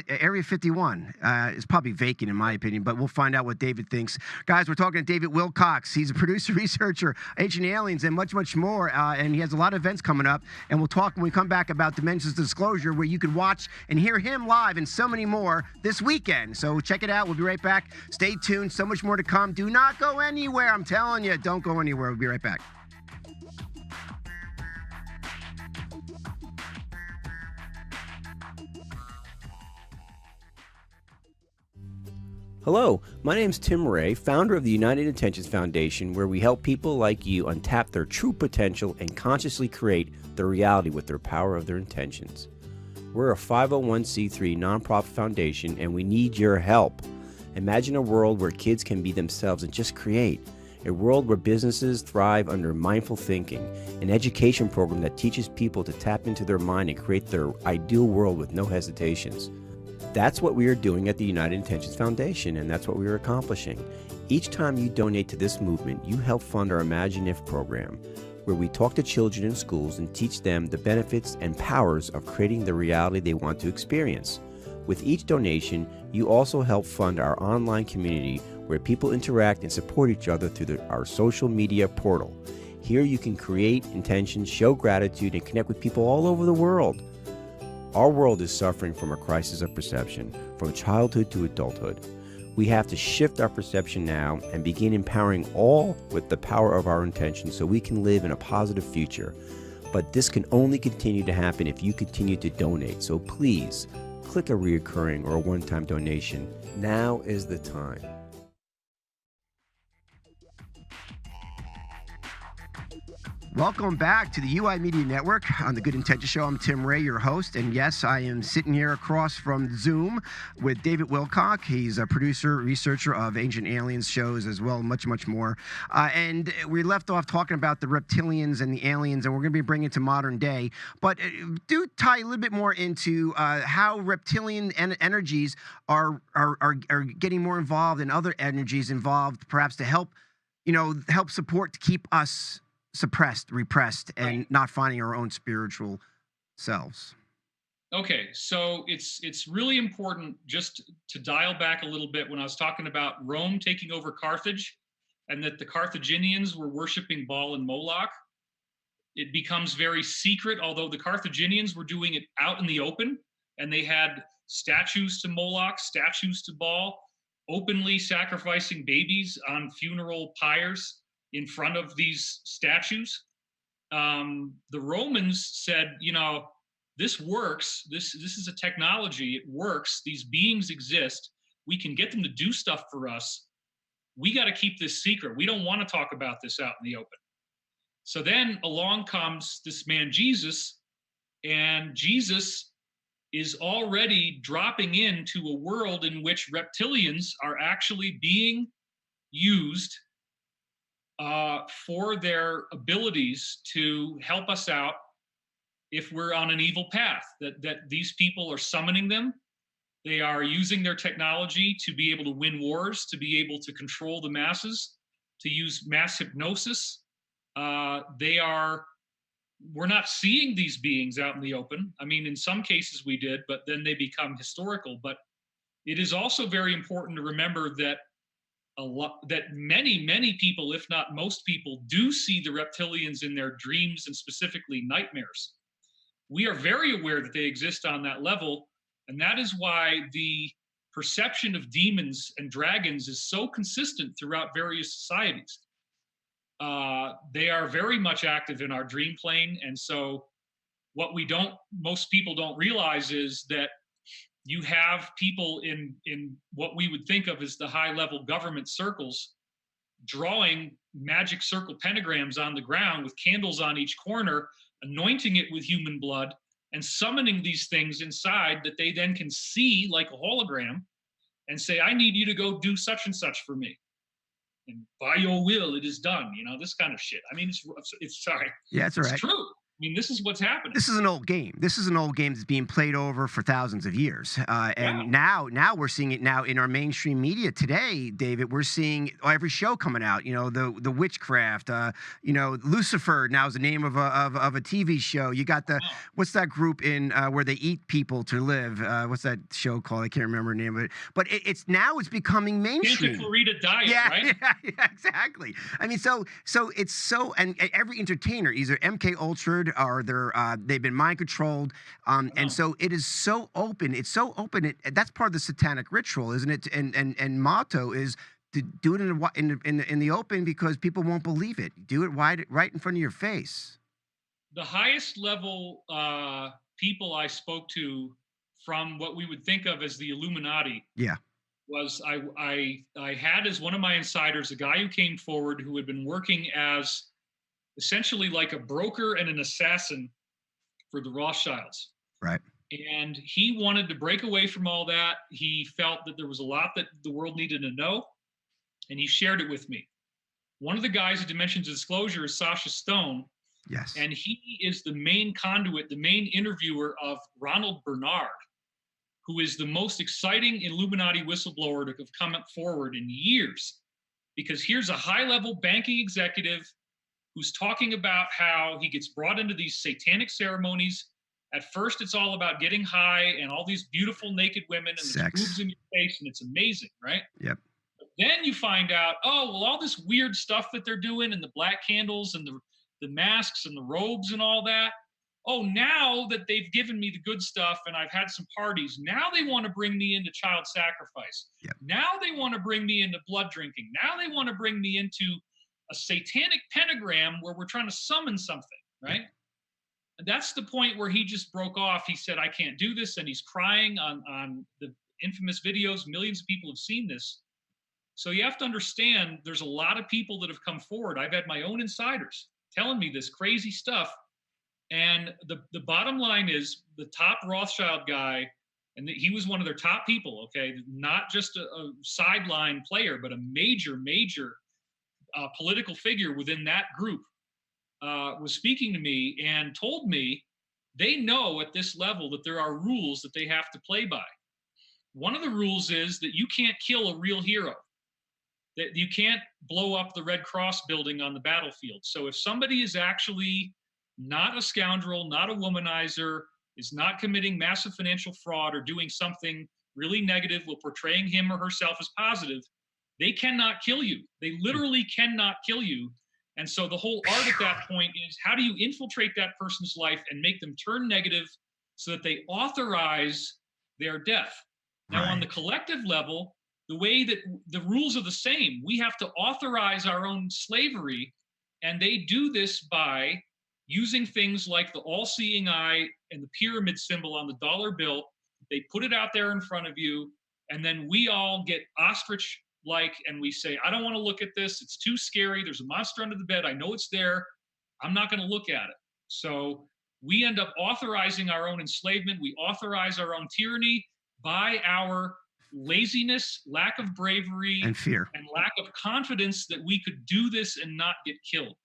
Area 51 is probably vacant, in my opinion, but we'll find out what David thinks. Guys, we're talking to David Wilcock. He's a producer, researcher, Ancient Aliens, and much, much more. And he has a lot of events coming up. And we'll talk when we come back about Dimensions of Disclosure, where you can watch and hear him live and so many more this weekend. So check it out. We'll be right back. Stay tuned. So much more to come. Do not go anywhere. I'm telling you, don't go anywhere. We'll be right back. Hello, my name is Tim Ray, founder of the United Intentions Foundation, where we help people like you untap their true potential and consciously create their reality with their power of their intentions. We're a 501c3 nonprofit foundation, and we need your help. Imagine a world where kids can be themselves and just create. A world where businesses thrive under mindful thinking. An education program that teaches people to tap into their mind and create their ideal world with no hesitations. That's what we are doing at the United Intentions Foundation, and that's what we are accomplishing. Each time you donate to this movement, you help fund our Imagine If program, where we talk to children in schools and teach them the benefits and powers of creating the reality they want to experience. With each donation, you also help fund our online community where people interact and support each other through our social media portal. Here you can create intentions, show gratitude, and connect with people all over the world. Our world is suffering from a crisis of perception, from childhood to adulthood. We have to shift our perception now and begin empowering all with the power of our intentions so we can live in a positive future. But this can only continue to happen if you continue to donate. So please, click a reoccurring or a one-time donation. Now is the time. Welcome back to the UI Media Network on the Good Intention Show. I'm Tim Ray, your host, and yes, I am sitting here across from Zoom with David Wilcock. He's a producer, researcher of Ancient Aliens shows as well, much, much more. And we left off talking about the reptilians and the aliens, and we're going to be bringing it to modern day. But do tie a little bit more into how reptilian energies are getting more involved and other energies involved, perhaps to help, help support to keep us suppressed, repressed, and not finding our own spiritual selves. Okay, so it's really important just to dial back a little bit when I was talking about Rome taking over Carthage and that the Carthaginians were worshiping Baal and Moloch. It becomes very secret, although the Carthaginians were doing it out in the open, and they had statues to Moloch, statues to Baal, openly sacrificing babies on funeral pyres in front of these statues. The Romans said, this works. This is a technology. It works. These beings exist. We can get them to do stuff for us. We got to keep this secret. We don't want to talk about this out in the open. So then along comes this man, Jesus, and Jesus is already dropping into a world in which reptilians are actually being used for their abilities to help us out if we're on an evil path, that these people are summoning them. They are using their technology to be able to win wars, to be able to control the masses, to use mass hypnosis. We're not seeing these beings out in the open. I mean, in some cases we did, but then they become historical. But it is also very important to remember that many people, if not most people, do see the reptilians in their dreams and specifically nightmares. We are very aware that they exist on that level, and that is why the perception of demons and dragons is so consistent throughout various societies. They are very much active in our dream plane, and so what most people don't realize is that you have people in what we would think of as the high-level government circles drawing magic circle pentagrams on the ground with candles on each corner, anointing it with human blood, and summoning these things inside that they then can see like a hologram and say, I need you to go do such and such for me. And by your will, it is done. This kind of shit. I mean, it's sorry. Yeah, it's all right. It's true. I mean, this is what's happening. This is an old game. This is an old game that's being played over for thousands of years. And now we're seeing it now in our mainstream media today, David. We're seeing every show coming out, the witchcraft, Lucifer now is the name of a TV show. You got what's that group in where they eat people to live? What's that show called? I can't remember the name of it. But it's becoming mainstream. Santa Clarita Diet, right? Yeah, exactly. I mean, so it's so, and every entertainer, either MK Ultra or they've been mind controlled, and so it is so open. It's so open. That's part of the satanic ritual, isn't it? And motto is to do it in the open because people won't believe it. Do it right in front of your face. The highest level people I spoke to from what we would think of as the Illuminati. Yeah. Was I had as one of my insiders a guy who came forward who had been working as essentially like a broker and an assassin for the Rothschilds. Right. And he wanted to break away from all that. He felt that there was a lot that the world needed to know, and he shared it with me. One of the guys at Dimensions of Disclosure is Sasha Stone. Yes. And he is the main conduit, the main interviewer of Ronald Bernard, who is the most exciting Illuminati whistleblower to have come forward in years. Because here's a high-level banking executive who's talking about how he gets brought into these satanic ceremonies. At first, it's all about getting high and all these beautiful naked women and there's boobs in your face, and it's amazing, right? Yep. But then you find out, all this weird stuff that they're doing and the black candles and the masks and the robes and all that. Now that they've given me the good stuff and I've had some parties, now they want to bring me into child sacrifice. Yep. Now they want to bring me into blood drinking. Now they want to bring me into a satanic pentagram where we're trying to summon something, right? And that's the point where he just broke off. He said, I can't do this. And he's crying on the infamous videos. Millions of people have seen this. So you have to understand there's a lot of people that have come forward. I've had my own insiders telling me this crazy stuff. And the bottom line is the top Rothschild guy, and he was one of their top people, okay? Not just a sideline player, but a major political figure within that group, was speaking to me and told me they know at this level that there are rules that they have to play by. One of the rules is that you can't kill a real hero, that you can't blow up the Red Cross building on the battlefield. So if somebody is actually not a scoundrel, not a womanizer, is not committing massive financial fraud or doing something really negative while portraying him or herself as positive, they cannot kill you. They literally cannot kill you. And so the whole art at that point is, how do you infiltrate that person's life and make them turn negative so that they authorize their death? Now, on the collective level, the way that the rules are the same. We have to authorize our own slavery, and they do this by using things like the all-seeing eye and the pyramid symbol on the dollar bill. They put it out there in front of you, and then we all get ostrich-like, and we say, I don't want to look at this. It's too scary. There's a monster under the bed. I know it's there. I'm not going to look at it. So we end up authorizing our own enslavement. We authorize our own tyranny by our laziness, lack of bravery, and fear, and lack of confidence that we could do this and not get killed.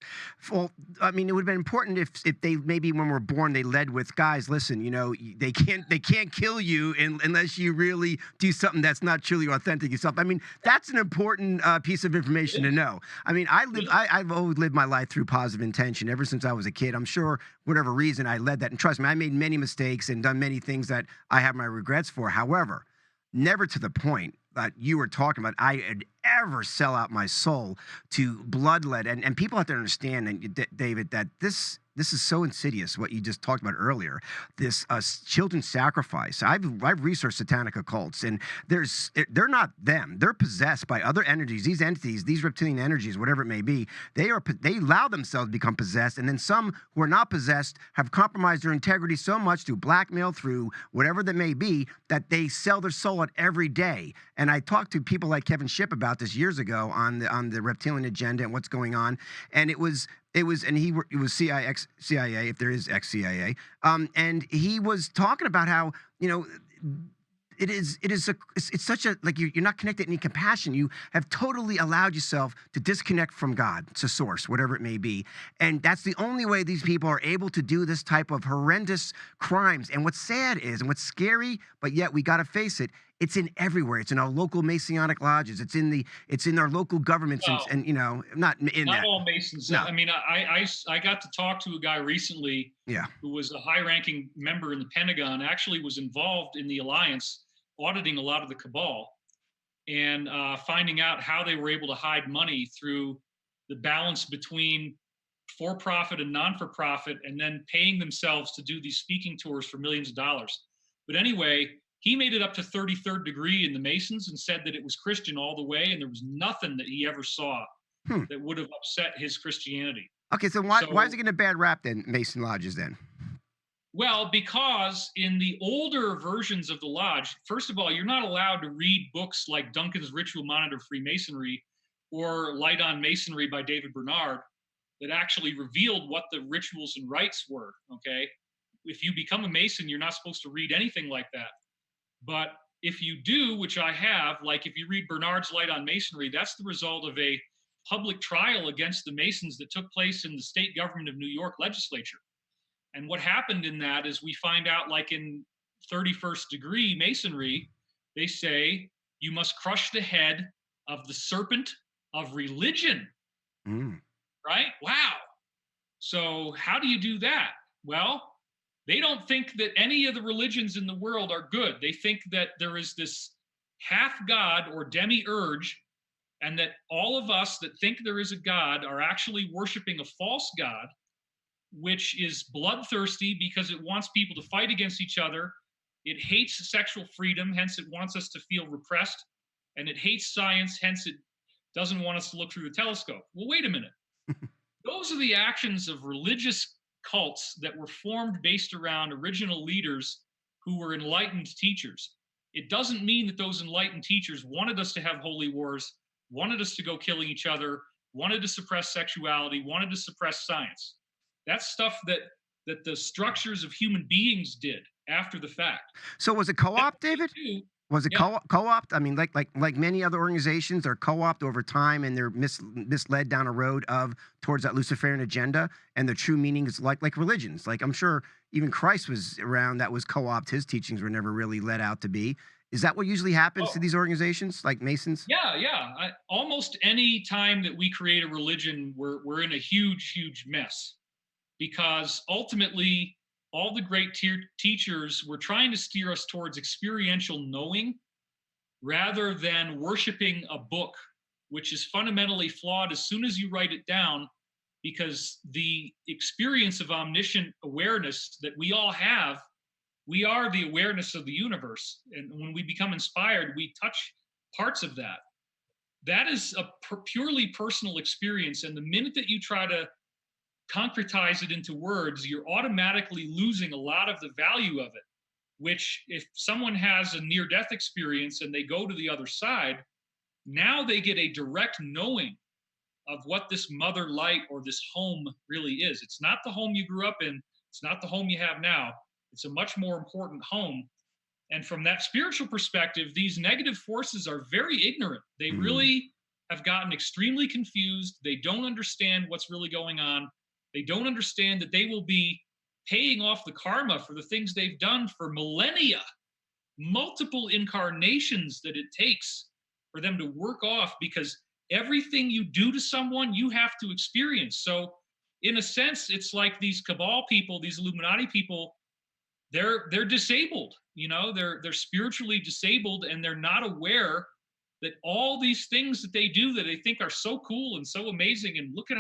Well, I mean, it would have been important if they maybe when we're born they led with, guys, listen, you know, they can't kill you unless you really do something that's not truly authentic yourself. I mean, that's an important piece of information to know. I mean, I've always lived my life through positive intention ever since I was a kid. I'm sure whatever reason I led that, and trust me, I made many mistakes and done many things that I have my regrets for. However, never to the point that you were talking about I'd ever sell out my soul to bloodlet. And people have to understand, and David, that this is so insidious, what you just talked about earlier, this children sacrifice. I've researched satanic occults, and they're not them. They're possessed by other energies, these entities, these reptilian energies, whatever it may be. They allow themselves to become possessed, and then some who are not possessed have compromised their integrity so much through blackmail, through whatever that may be, that they sell their soul out every day. And I talked to people like Kevin Shipp about this years ago on the reptilian agenda and what's going on, and it was CIA, if there is ex-CIA, and he was talking about how, you know, it's such a, like, you're not connected to any compassion. You have totally allowed yourself to disconnect from God, to source, whatever it may be. And that's the only way these people are able to do this type of horrendous crimes. And what's sad is, and what's scary, but yet we got to face it, it's in everywhere. It's in our local Masonic lodges. It's in our local governments, and you know, not all Masons. No. I mean, I got to talk to a guy recently, who was a high-ranking member in the Pentagon. Actually, was involved in the alliance, auditing a lot of the cabal, and finding out how they were able to hide money through the balance between for-profit and non-for-profit, and then paying themselves to do these speaking tours for millions of dollars. But anyway, he made it up to 33rd degree in the Masons and said that it was Christian all the way, and there was nothing that he ever saw that would have upset his Christianity. Okay, so why is it getting a bad rap then, Mason lodges then? Well, because in the older versions of the lodge, first of all, you're not allowed to read books like Duncan's Ritual Monitor Freemasonry or Light on Masonry by David Bernard that actually revealed what the rituals and rites were, okay? If you become a Mason, you're not supposed to read anything like that. But if you do, which I have, like if you read Bernard's Light on Masonry, that's the result of a public trial against the Masons that took place in the state government of New York legislature. And what happened in that is we find out, like in 31st degree Masonry, they say you must crush the head of the serpent of religion. Right? Wow. So how do you do that? Well, they don't think that any of the religions in the world are good. They think that there is this half God or demiurge, and that all of us that think there is a God are actually worshiping a false God, which is bloodthirsty because it wants people to fight against each other. It hates sexual freedom, hence it wants us to feel repressed. And it hates science, hence it doesn't want us to look through the telescope. Well, wait a minute. Those are the actions of religious cults that were formed based around original leaders who were enlightened teachers. It doesn't mean that those enlightened teachers wanted us to have holy wars, wanted us to go killing each other, wanted to suppress sexuality, wanted to suppress science. That's stuff that the structures of human beings did after the fact. So was it co-op, David? Was it Yeah. co-opted? I mean, like many other organizations, they're co-opted over time, and they're misled down a road of towards that Luciferian agenda. And the true meaning is like religions. Like I'm sure even Christ was around. That was co-opted. His teachings were never really let out to be. Is that what usually happens to these organizations, like Masons? Yeah. Almost any time that we create a religion, we're in a huge mess, because ultimately all the great teachers were trying to steer us towards experiential knowing rather than worshiping a book, which is fundamentally flawed as soon as you write it down, because the experience of omniscient awareness that we all have, we are the awareness of the universe. And when we become inspired, we touch parts of that. That is a purely personal experience. And the minute that you try to concretize it into words, you're automatically losing a lot of the value of it, which if someone has a near-death experience and they go to the other side, now they get a direct knowing of what this mother light or this home really is. It's not the home you grew up in. It's not the home you have now. It's a much more important home. And from that spiritual perspective, these negative forces are very ignorant. They really have gotten extremely confused. They don't understand what's really going on. They don't understand that they will be paying off the karma for the things they've done for millennia, multiple incarnations that it takes for them to work off, because everything you do to someone, you have to experience. So in a sense, it's like these cabal people, these Illuminati people, they're disabled, they're spiritually disabled, and they're not aware that all these things that they do that they think are so cool and so amazing, and look at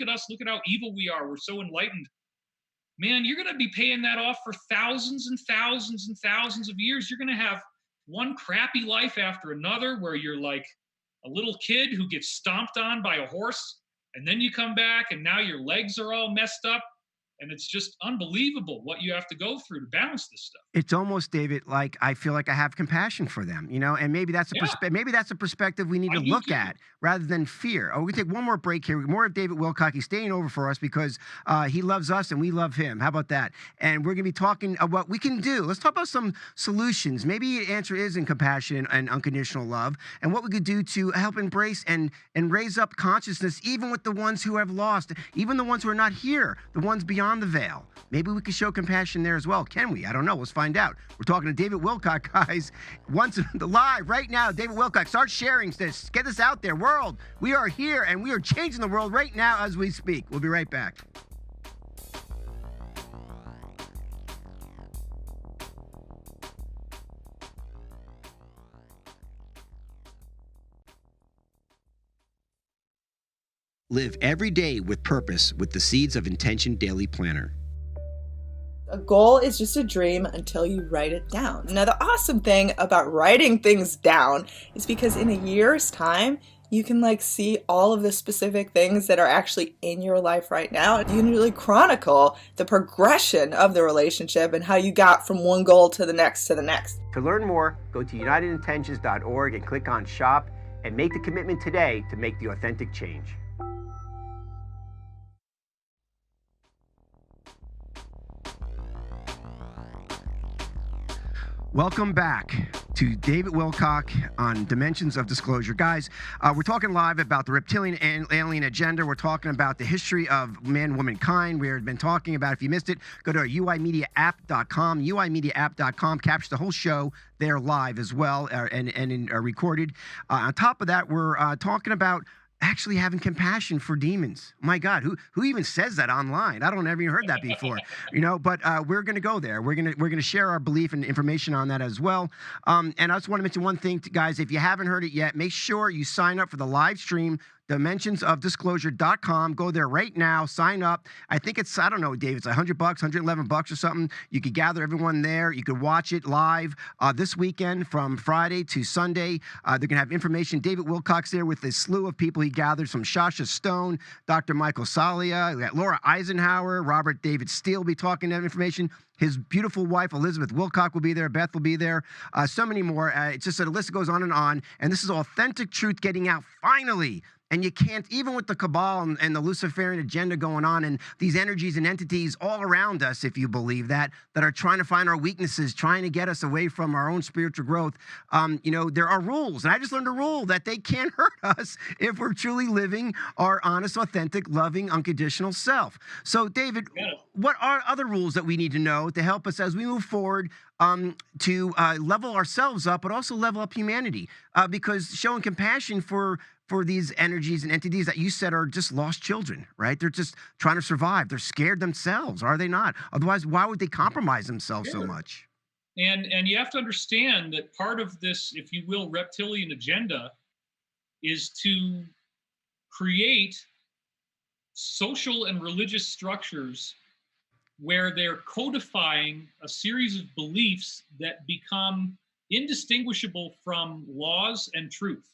us, look at how evil we are, we're so enlightened. Man, you're going to be paying that off for thousands and thousands and thousands of years. You're going to have one crappy life after another where you're like a little kid who gets stomped on by a horse, and then you come back and now your legs are all messed up. And it's just unbelievable what you have to go through to balance this stuff. It's almost, David, like I feel like I have compassion for them, and maybe that's a perspective we need to look at rather than fear. Oh, we can take one more break here. More of David Wilcock. He's staying over for us because he loves us and we love him. How about that? And we're going to be talking about what we can do. Let's talk about some solutions. Maybe the answer is in compassion and unconditional love, and what we could do to help embrace and raise up consciousness, even with the ones who have lost, even the ones who are not here, the ones beyond the veil. Maybe we can show compassion there as well. Can we? I don't know. Let's find out. We're talking to David Wilcock, guys. Once live right now, David Wilcock. Start sharing this. Get this out there. World, we are here and we are changing the world right now as we speak. We'll be right back. Live every day with purpose with the Seeds of Intention Daily Planner. A goal is just a dream until you write it down. Now, the awesome thing about writing things down is because in a year's time, you can see all of the specific things that are actually in your life right now. You can really chronicle the progression of the relationship and how you got from one goal to the next to the next. To learn more, go to unitedintentions.org and click on Shop and make the commitment today to make the authentic change. Welcome back to David Wilcock on Dimensions of Disclosure. Guys, we're talking live about the reptilian and alien agenda. We're talking about the history of man, womankind. We've been talking about, if you missed it, go to uimediaapp.com. uimediaapp.com captures the whole show there live as well and recorded. On top of that, we're talking about actually having compassion for demons. My God, who even says that online? I don't ever even heard that before, but we're going to go there. We're going to share our belief and information on that as well. And I just want to mention one thing, guys, if you haven't heard it yet, make sure you sign up for the live stream, dimensionsofdisclosure.com. Go there right now, sign up. I think it's, I don't know, Dave, it's $100, $111 or something. You could gather everyone there. You could watch it live this weekend from Friday to Sunday. They're going to have information. David Wilcock's there with a slew of people he gathered, from Shasha Stone, Dr. Michael Salia, we got Laura Eisenhower, Robert David Steele will be talking that information. His beautiful wife, Elizabeth Wilcock, will be there. Beth will be there. So many more. It's just that the list goes on. And this is authentic truth getting out finally And you can't, even with the cabal and the Luciferian agenda going on, and these energies and entities all around us, if you believe that are trying to find our weaknesses, trying to get us away from our own spiritual growth. There are rules. And I just learned a rule that they can't hurt us if we're truly living our honest, authentic, loving, unconditional self. So, David, what are other rules that we need to know to help us as we move forward to level ourselves up, but also level up humanity? Because showing compassion for these energies and entities that you said are just lost children, right? They're just trying to survive. They're scared themselves, are they not? Otherwise, why would they compromise themselves so much? And you have to understand that part of this, if you will, reptilian agenda is to create social and religious structures where they're codifying a series of beliefs that become indistinguishable from laws and truth.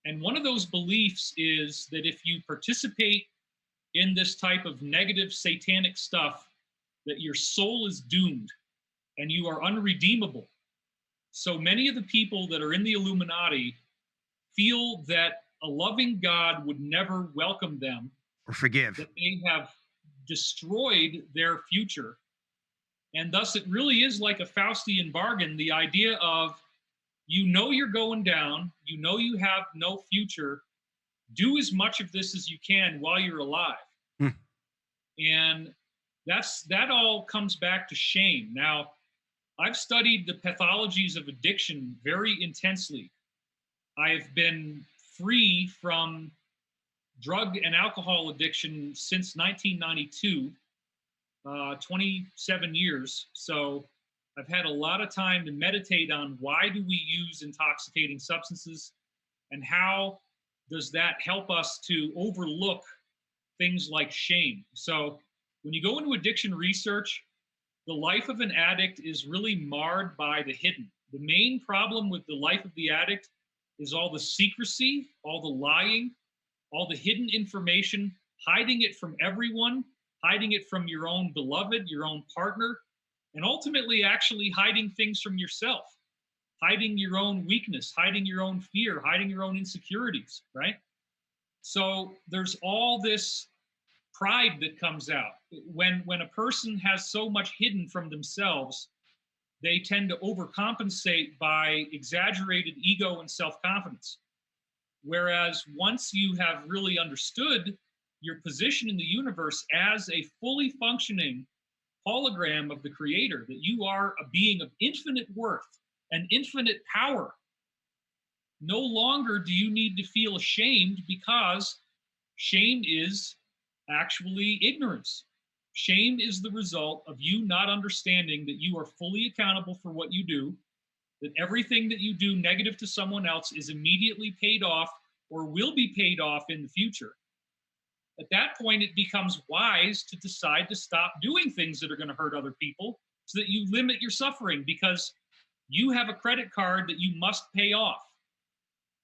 And one of those beliefs is that if you participate in this type of negative satanic stuff, that your soul is doomed and you are unredeemable. So many of the people that are in the Illuminati feel that a loving God would never welcome them or forgive, that they have destroyed their future. And thus it really is like a Faustian bargain, the idea of, you're going down, you have no future, do as much of this as you can while you're alive. And that all comes back to shame. Now, I've studied the pathologies of addiction very intensely. I have been free from drug and alcohol addiction since 1992, 27 years. So I've had a lot of time to meditate on why do we use intoxicating substances and how does that help us to overlook things like shame. So when you go into addiction research, the life of an addict is really marred by the hidden. The main problem with the life of the addict is all the secrecy, all the lying, all the hidden information, hiding it from everyone, hiding it from your own beloved, your own partner, and ultimately actually hiding things from yourself, hiding your own weakness, hiding your own fear, hiding your own insecurities, right? So there's all this pride that comes out. When a person has so much hidden from themselves, they tend to overcompensate by exaggerated ego and self-confidence. Whereas once you have really understood your position in the universe as a fully functioning hologram of the Creator, that you are a being of infinite worth and infinite power, no longer do you need to feel ashamed, because shame is actually ignorance. Shame is the result of you not understanding that you are fully accountable for what you do, that everything that you do negative to someone else is immediately paid off or will be paid off in the future. At that point, it becomes wise to decide to stop doing things that are going to hurt other people so that you limit your suffering, because you have a credit card that you must pay off.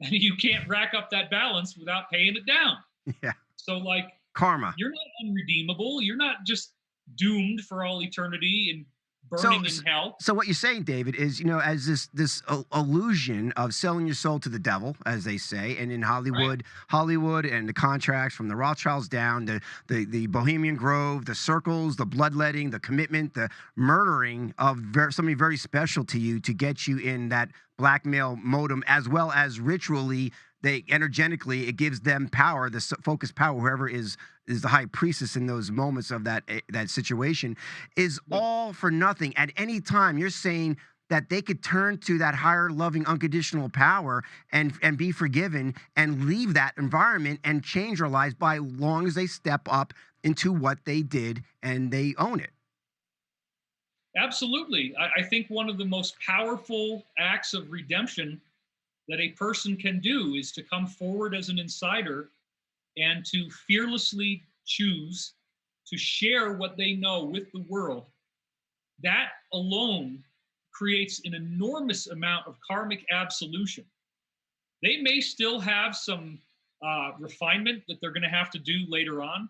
And you can't rack up that balance without paying it down. Yeah. So, like, karma. You're not unredeemable. You're not just doomed for all eternity and burning in hell. So what you're saying, David, is, as this illusion of selling your soul to the devil, as they say, and in Hollywood, Right. Hollywood and the contracts from the Rothschilds down, the Bohemian Grove, the circles, the bloodletting, the commitment, the murdering of somebody very special to you to get you in that blackmail modem, as well as ritually, energetically, it gives them power, the focused power, whoever is the high priestess in those moments of that situation, is all for nothing. At any time, you're saying that they could turn to that higher, loving, unconditional power and be forgiven and leave that environment and change their lives by long as they step up into what they did and they own it. Absolutely. I think one of the most powerful acts of redemption that a person can do is to come forward as an insider and to fearlessly choose to share what they know with the world. That alone creates an enormous amount of karmic absolution. They may still have some refinement that they're going to have to do later on,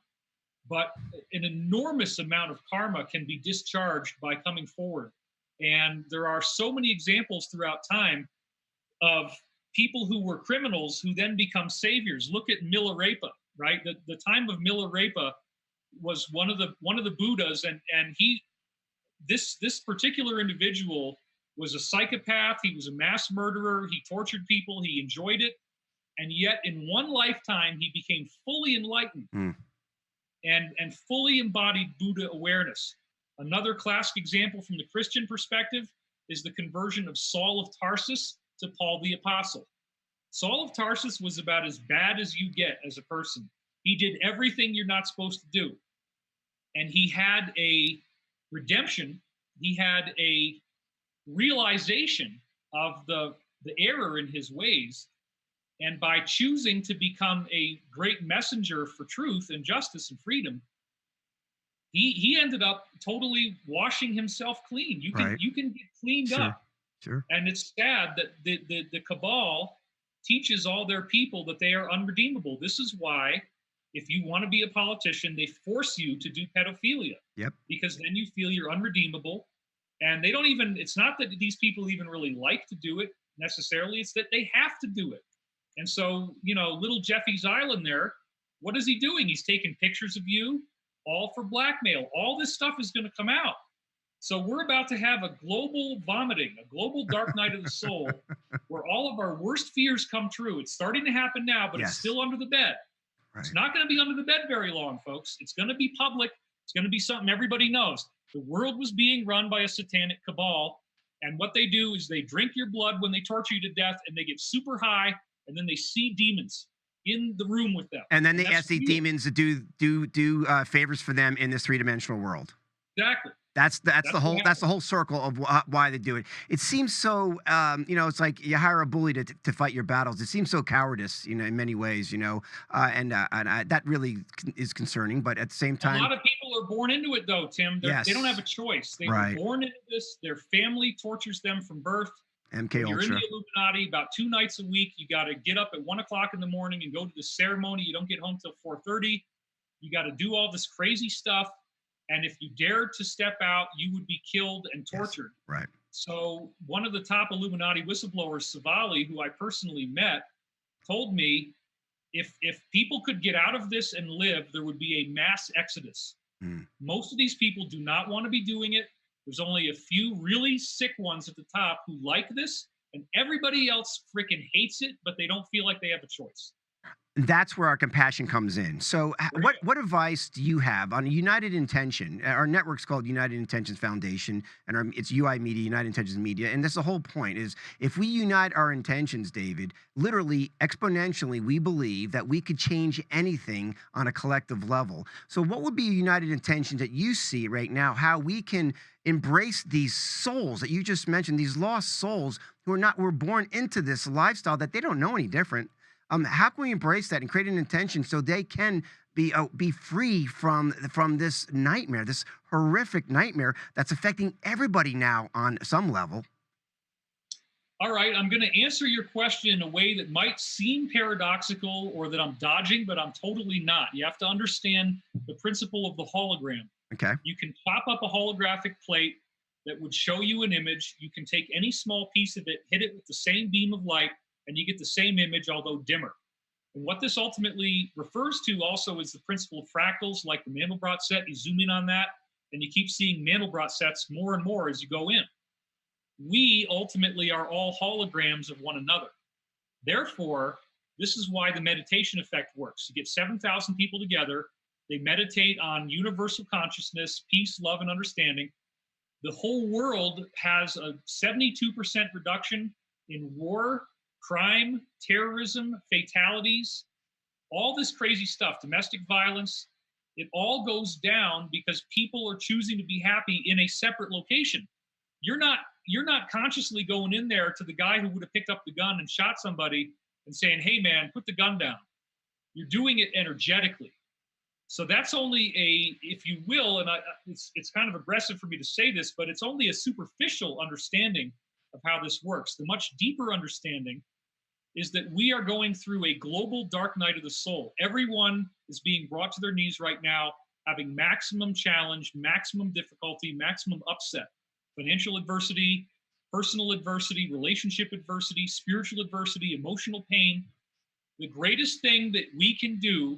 but an enormous amount of karma can be discharged by coming forward. And there are so many examples throughout time of people who were criminals who then become saviors. Look at Milarepa, right? The time of Milarepa was one of the Buddhas, and this particular individual was a psychopath. He was a mass murderer. He tortured people. He enjoyed it. And yet in one lifetime, he became fully enlightened and fully embodied Buddha awareness. Another classic example from the Christian perspective is the conversion of Saul of Tarsus to Paul the Apostle. Saul of Tarsus was about as bad as you get as a person. He did everything you're not supposed to do. And he had a redemption. He had a realization of the error in his ways. And by choosing to become a great messenger for truth and justice and freedom, he ended up totally washing himself clean. You can get cleaned up. Sure. And it's sad that the cabal teaches all their people that they are unredeemable. This is why, if you want to be a politician, they force you to do pedophilia. Yep. Because then you feel you're unredeemable. And they don't even, it's not that these people even really like to do it necessarily, it's that they have to do it. And so, little Jeffy's Island there, what is he doing? He's taking pictures of you, all for blackmail. All this stuff is going to come out. So we're about to have a global vomiting, a global dark night of the soul, where all of our worst fears come true. It's starting to happen now, but It's still under the bed. Right. It's not going to be under the bed very long, folks. It's going to be public. It's going to be something everybody knows. The world was being run by a satanic cabal. And what they do is they drink your blood when they torture you to death, and they get super high, and then they see demons in the room with them. And then they ask the demons to do favors for them in this three-dimensional world. Exactly. That's the whole circle of why they do it. It seems so, it's like you hire a bully to fight your battles. It seems so cowardice, in many ways, and that really is concerning. But at the same time, a lot of people are born into it, though, Tim. They don't have a choice. They were born into this. Their family tortures them from birth. MK Ultra. You're in the Illuminati about 2 nights a week. You got to get up at 1 o'clock in the morning and go to the ceremony. You don't get home till 4:30. You got to do all this crazy stuff. And if you dared to step out, you would be killed and tortured. Yes, right. So one of the top Illuminati whistleblowers, Savali, who I personally met, told me if people could get out of this and live, there would be a mass exodus. Most of these people do not want to be doing it. There's only a few really sick ones at the top who like this, and everybody else freaking hates it, but they don't feel like they have a choice. That's where our compassion comes in. So what advice do you have on a United Intention? Our network's called United Intentions Foundation, and it's UI Media, United Intentions Media. And that's the whole point is if we unite our intentions, David, literally exponentially, we believe that we could change anything on a collective level. So what would be a United Intention that you see right now, how we can embrace these souls that you just mentioned, these lost souls who were born into this lifestyle that they don't know any different? How can we embrace that and create an intention so they can be free from this nightmare, this horrific nightmare that's affecting everybody now on some level? All right, I'm going to answer your question in a way that might seem paradoxical or that I'm dodging, but I'm totally not. You have to understand the principle of the hologram. Okay. You can pop up a holographic plate that would show you an image. You can take any small piece of it, hit it with the same beam of light, and you get the same image, although dimmer. And what this ultimately refers to also is the principle of fractals, like the Mandelbrot set. You zoom in on that, and you keep seeing Mandelbrot sets more and more as you go in. We ultimately are all holograms of one another. Therefore, this is why the meditation effect works. You get 7,000 people together. They meditate on universal consciousness, peace, love, and understanding. The whole world has a 72% reduction in war, crime, terrorism, fatalities, all this crazy stuff, domestic violence. It all goes down because people are choosing to be happy in a separate location. You're not consciously going in there to the guy who would have picked up the gun and shot somebody and saying, "Hey man, put the gun down." You're doing it energetically. So that's only if you will, and it's kind of aggressive for me to say this, but it's only a superficial understanding of how this works. The much deeper understanding is that we are going through a global dark night of the soul. Everyone is being brought to their knees right now, having maximum challenge, maximum difficulty, maximum upset, financial adversity, personal adversity, relationship adversity, spiritual adversity, emotional pain. The greatest thing that we can do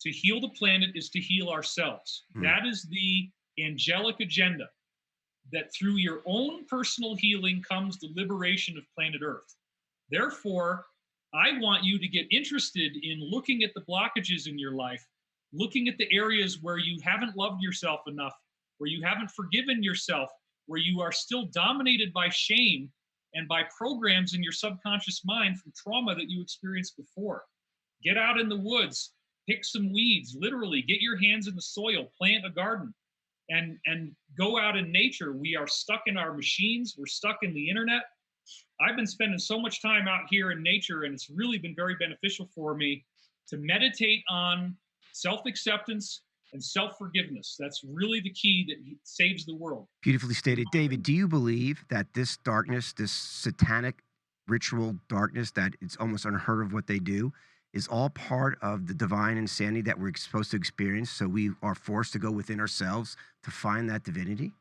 to heal the planet is to heal ourselves. That is the angelic agenda, that through your own personal healing comes the liberation of planet Earth. Therefore, I want you to get interested in looking at the blockages in your life, looking at the areas where you haven't loved yourself enough, where you haven't forgiven yourself, where you are still dominated by shame and by programs in your subconscious mind from trauma that you experienced before. Get out in the woods, pick some weeds, literally get your hands in the soil, plant a garden, and go out in nature. We are stuck in our machines, we're stuck in the internet. I've been spending so much time out here in nature, and it's really been very beneficial for me to meditate on self-acceptance and self-forgiveness. That's really the key that saves the world. Beautifully stated. David, do you believe that this darkness, this satanic ritual darkness, that it's almost unheard of what they do, is all part of the divine insanity that we're supposed to experience, so we are forced to go within ourselves to find that divinity?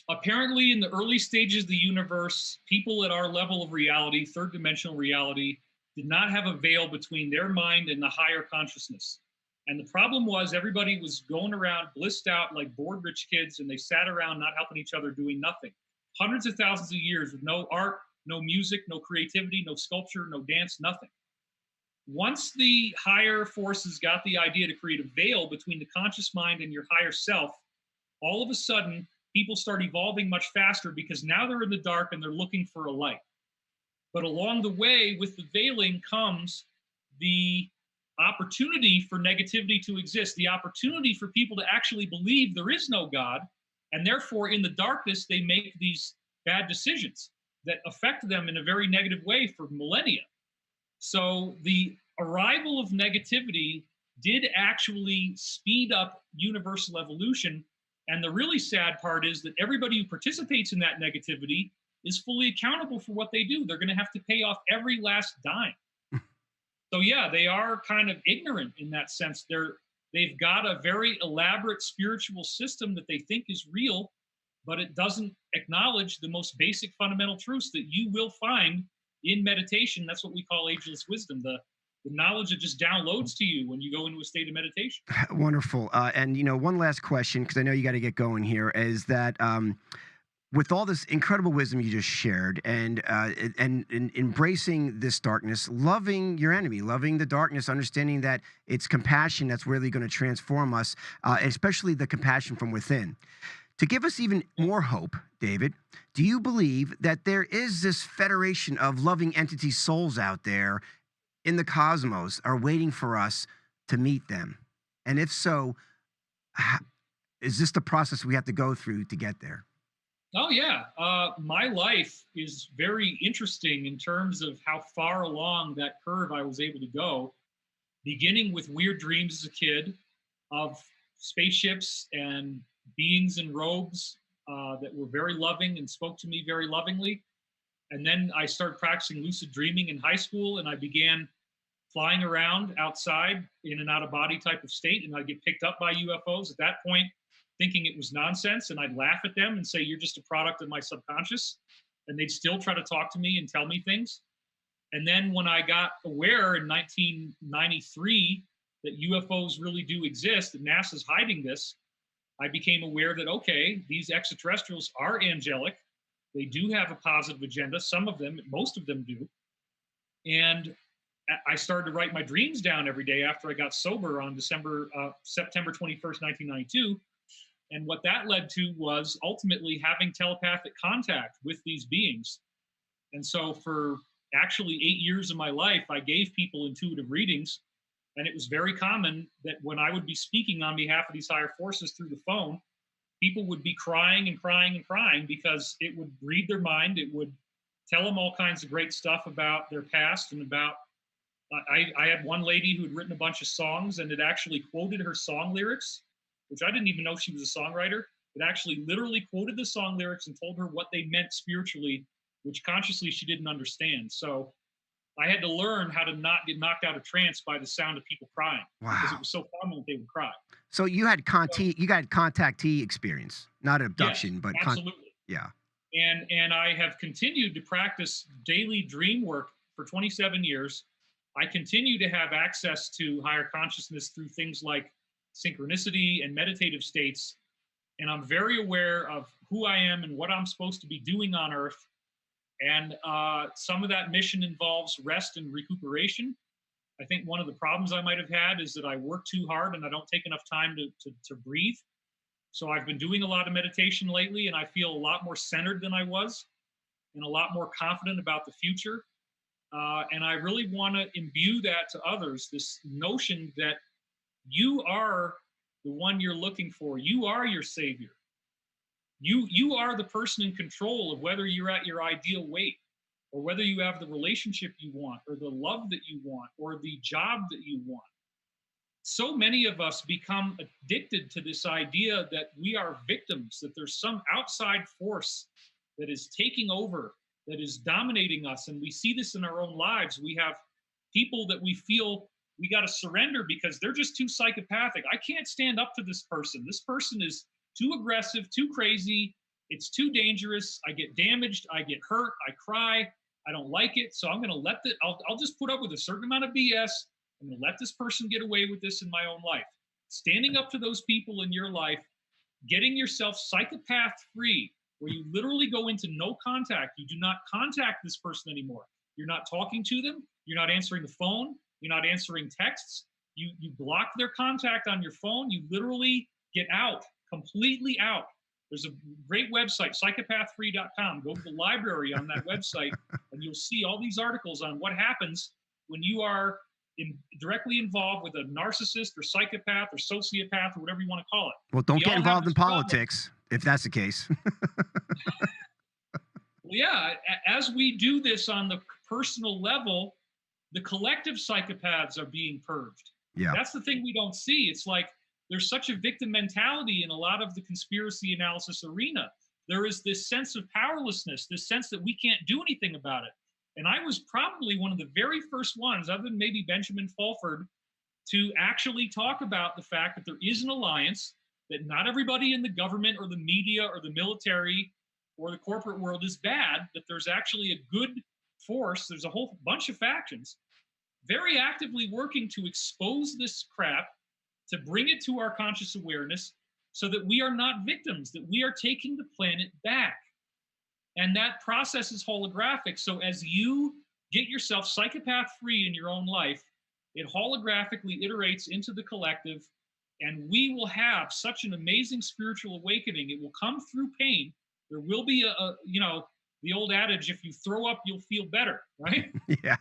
Apparently, in the early stages of the universe, people at our level of reality, third dimensional reality, did not have a veil between their mind and the higher consciousness. And the problem was everybody was going around blissed out like bored rich kids, and they sat around not helping each other, doing nothing. Hundreds of thousands of years with no art, no music, no creativity, no sculpture, no dance, nothing. Once the higher forces got the idea to create a veil between the conscious mind and your higher self, all of a sudden, people start evolving much faster because now they're in the dark and they're looking for a light. But along the way, with the veiling comes the opportunity for negativity to exist, the opportunity for people to actually believe there is no God, and therefore in the darkness, they make these bad decisions that affect them in a very negative way for millennia. So the arrival of negativity did actually speed up universal evolution. And the really sad part is that everybody who participates in that negativity is fully accountable for what they do. They're going to have to pay off every last dime. So yeah, they are kind of ignorant in that sense. They've got a very elaborate spiritual system that they think is real, but it doesn't acknowledge the most basic fundamental truths that you will find in meditation. That's what we call ageless wisdom, the knowledge that just downloads to you when you go into a state of meditation. Wonderful. And, one last question, because I know you got to get going here, is that with all this incredible wisdom you just shared, and embracing this darkness, loving your enemy, loving the darkness, understanding that it's compassion that's really going to transform us, especially the compassion from within. To give us even more hope, David, do you believe that there is this federation of loving entity souls out there in the cosmos are waiting for us to meet them? And if so, is this the process we have to go through to get there? Oh, yeah. My life is very interesting in terms of how far along that curve I was able to go, beginning with weird dreams as a kid of spaceships and beings in robes that were very loving and spoke to me very lovingly. And then I started practicing lucid dreaming in high school, and I began flying around outside in an out-of-body type of state, and I'd get picked up by UFOs. At that point, thinking it was nonsense, and I'd laugh at them and say, "You're just a product of my subconscious," and they'd still try to talk to me and tell me things. And then when I got aware in 1993 that UFOs really do exist, that NASA's hiding this, I became aware that, okay, these extraterrestrials are angelic. They do have a positive agenda. Some of them, most of them do. And I started to write my dreams down every day after I got sober on September 21st, 1992. And what that led to was ultimately having telepathic contact with these beings. And so for actually 8 years of my life, I gave people intuitive readings. And it was very common that when I would be speaking on behalf of these higher forces through the phone, people would be crying and crying and crying because it would read their mind. It would tell them all kinds of great stuff about their past and about, I had one lady who had written a bunch of songs and it actually quoted her song lyrics, which I didn't even know she was a songwriter. It actually literally quoted the song lyrics and told her what they meant spiritually, which consciously she didn't understand. So I had to learn how to not get knocked out of trance by the sound of people crying. Wow. Because it was so common that they would cry. So you had contactee experience, not abduction, but absolutely. yeah. And I have continued to practice daily dream work for 27 years. I continue to have access to higher consciousness through things like synchronicity and meditative states. And I'm very aware of who I am and what I'm supposed to be doing on Earth. And some of that mission involves rest and recuperation. I think one of the problems I might have had is that I work too hard and I don't take enough time to breathe. So I've been doing a lot of meditation lately, and I feel a lot more centered than I was and a lot more confident about the future. And I really want to imbue that to others, this notion that you are the one you're looking for. You are your savior. You are the person in control of whether you're at your ideal weight, or whether you have the relationship you want, or the love that you want, or the job that you want. So many of us become addicted to this idea that we are victims, that there's some outside force that is taking over, that is dominating us. And we see this in our own lives. We have people that we feel we got to surrender because they're just too psychopathic. I can't stand up to this person. This person is too aggressive, too crazy. It's too dangerous. I get damaged. I get hurt. I cry. I don't like it. So I'm going to I'll just put up with a certain amount of BS. I'm going to let this person get away with this in my own life. Standing up to those people in your life, getting yourself psychopath free, where you literally go into no contact. You do not contact this person anymore. You're not talking to them. You're not answering the phone. You're not answering texts. You block their contact on your phone. You literally get out, completely out. There's a great website, psychopathfree.com. Go to the library on that website, and you'll see all these articles on what happens when you are directly involved with a narcissist or psychopath or sociopath or whatever you want to call it. Well, don't get involved in politics if that's the case. Well, yeah, as we do this on the personal level, the collective psychopaths are being purged. Yeah. That's the thing we don't see. It's like there's such a victim mentality in a lot of the conspiracy analysis arena. There is this sense of powerlessness, this sense that we can't do anything about it. And I was probably one of the very first ones, other than maybe Benjamin Fulford, to actually talk about the fact that there is an alliance, that not everybody in the government or the media or the military or the corporate world is bad, that there's actually a good force. There's a whole bunch of factions very actively working to expose this crap, to bring it to our conscious awareness so that we are not victims, that we are taking the planet back. And that process is holographic. So as you get yourself psychopath free in your own life, it holographically iterates into the collective, and we will have such an amazing spiritual awakening. It will come through pain. There will be the old adage, if you throw up, you'll feel better, right? Yeah.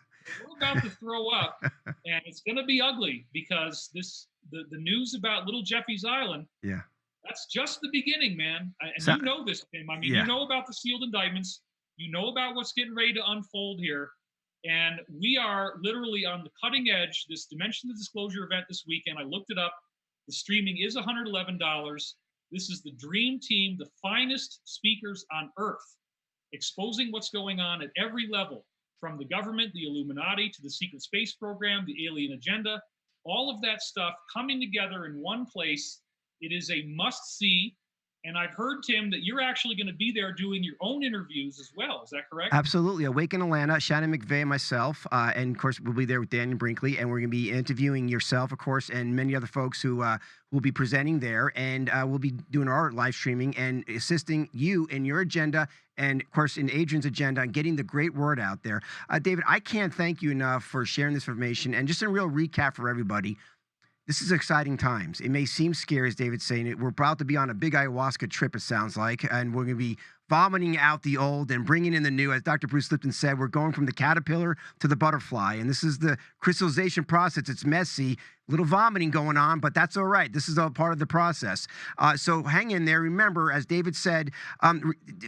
We're about to throw up, and it's going to be ugly, because the news about Little Jeffy's Island, yeah, that's just the beginning, man. And So- you know this, Tim. I mean, Yeah. you know about the sealed indictments. You know about what's getting ready to unfold here. And we are literally on the cutting edge. This Dimension of Disclosure event this weekend, I looked it up. The streaming is $111. This is the dream team, the finest speakers on earth, exposing what's going on at every level, from the government, the Illuminati, to the secret space program, the alien agenda, all of that stuff coming together in one place. It is a must-see. And I've heard, Tim, that you're actually going to be there doing your own interviews as well. Is that correct? Absolutely. Awaken Atlanta, Shannon McVeigh and myself. And, of course, we'll be there with Daniel Brinkley. And we're going to be interviewing yourself, of course, and many other folks who will be presenting there. And we'll be doing our live streaming and assisting you in your agenda and, of course, in Adrian's agenda and getting the great word out there. David, I can't thank you enough for sharing this information. And just a real recap for everybody. This is exciting times. It may seem scary, as David's saying. We're about to be on a big ayahuasca trip, it sounds like, and we're going to be vomiting out the old and bringing in the new. As Dr. Bruce Lipton said, we're going from the caterpillar to the butterfly, and this is the crystallization process. It's messy, little vomiting going on, but that's all right. This is all part of the process. So hang in there. Remember, as David said,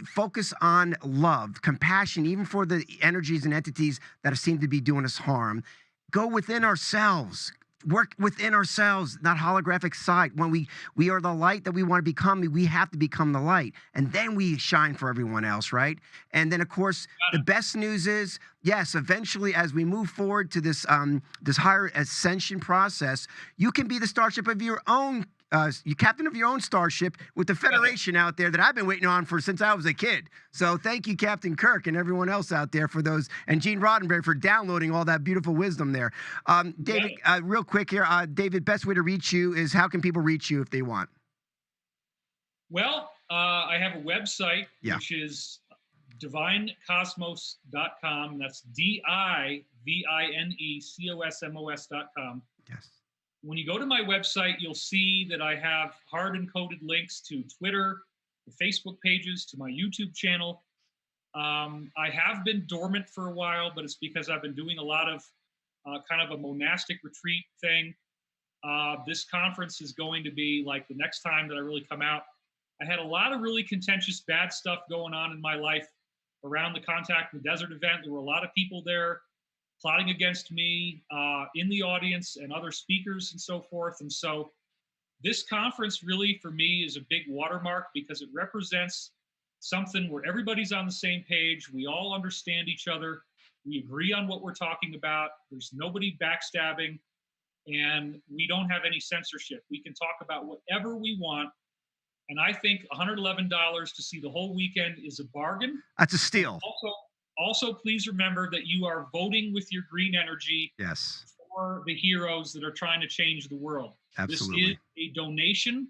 focus on love, compassion, even for the energies and entities that seem to be doing us harm. Go within ourselves. Work within ourselves, not holographic sight. When we are the light that we want to become, we have to become the light. And then we shine for everyone else, right? And then, of course, the best news is, yes, eventually, as we move forward to this higher ascension process, you can be the starship of your own you captain of your own starship with the Federation out there that I've been waiting on for since I was a kid. So thank you, Captain Kirk, and everyone else out there for those, and Gene Roddenberry for downloading all that beautiful wisdom there. David, real quick here, David, best way to reach you is how can people reach you if they want? Well, I have a website, which is divinecosmos.com. That's DIVINECOSMOS.com. Yes. When you go to my website, you'll see that I have hard-encoded links to Twitter, the Facebook pages, to my YouTube channel. I have been dormant for a while, but it's because I've been doing a lot of kind of a monastic retreat thing. This conference is going to be like the next time that I really come out. I had a lot of really contentious, bad stuff going on in my life around the Contact in the Desert event. There were a lot of people there plotting against me in the audience and other speakers and so forth. And so this conference really, for me, is a big watermark because it represents something where everybody's on the same page. We all understand each other. We agree on what we're talking about. There's nobody backstabbing, and we don't have any censorship. We can talk about whatever we want. And I think $111 to see the whole weekend is a bargain. That's a steal. Also, please remember that you are voting with your green energy for the heroes that are trying to change the world. Absolutely. This is a donation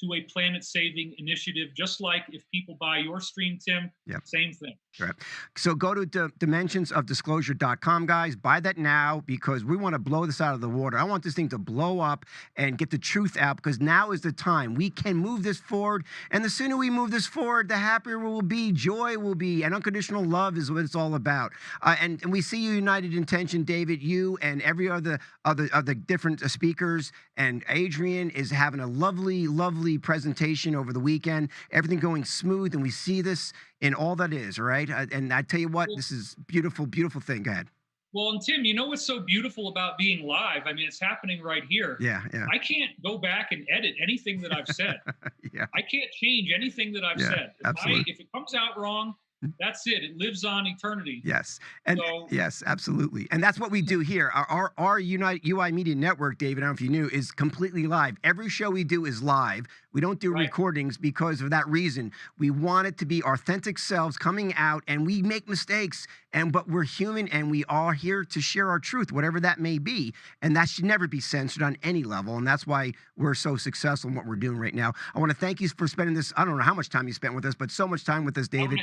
to a planet-saving initiative, just like if people buy your stream, Tim, same thing. Right. So go to dimensionsofdisclosure.com, guys. Buy that now because we want to blow this out of the water. I want this thing to blow up and get the truth out because now is the time. We can move this forward, and the sooner we move this forward, the happier we'll be, joy will be, and unconditional love is what it's all about. And we see you united in intention, David, you and every other different speakers, and Adrian is having a lovely, lovely presentation over the weekend. Everything going smooth, and we see this in all that is, all right? And I tell you what, this is beautiful, beautiful thing. Go ahead. Well, and Tim, you know what's so beautiful about being live? I mean, it's happening right here. Yeah. I can't go back and edit anything that I've said. I can't change anything that I've said. If it comes out wrong, that's it. It lives on eternity. Yes. And yes, absolutely. And that's what we do here. Our UI Media Network, David, I don't know if you knew, is completely live. Every show we do is live. We don't do recordings because of that reason. We want it to be authentic selves coming out, and we make mistakes, but we're human, and we are here to share our truth, whatever that may be. And that should never be censored on any level. And that's why we're so successful in what we're doing right now. I want to thank you for spending this, I don't know how much time you spent with us, but so much time with us, David.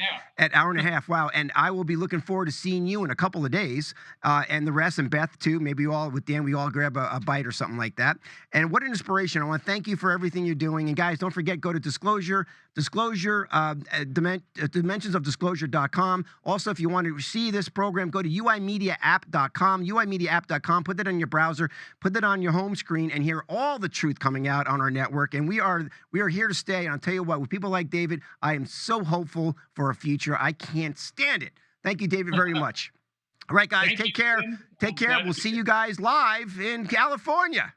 Hour and a half. Wow. And I will be looking forward to seeing you in a couple of days, and the rest, and Beth too. Maybe you all, with Dan, we all grab a bite or something like that. And what an inspiration. I want to thank you for everything you're doing. And guys, don't forget, go to dimensionsofdisclosure.com. Also, if you want to see this program, go to uimediaapp.com, uimediaapp.com. Put that in your browser, put that on your home screen, and hear all the truth coming out on our network. And we are here to stay. And I'll tell you what, with people like David, I am so hopeful for a future. I can't stand it. Thank you, David, very much. All right, guys, take care. Take care. We'll see you guys live in California.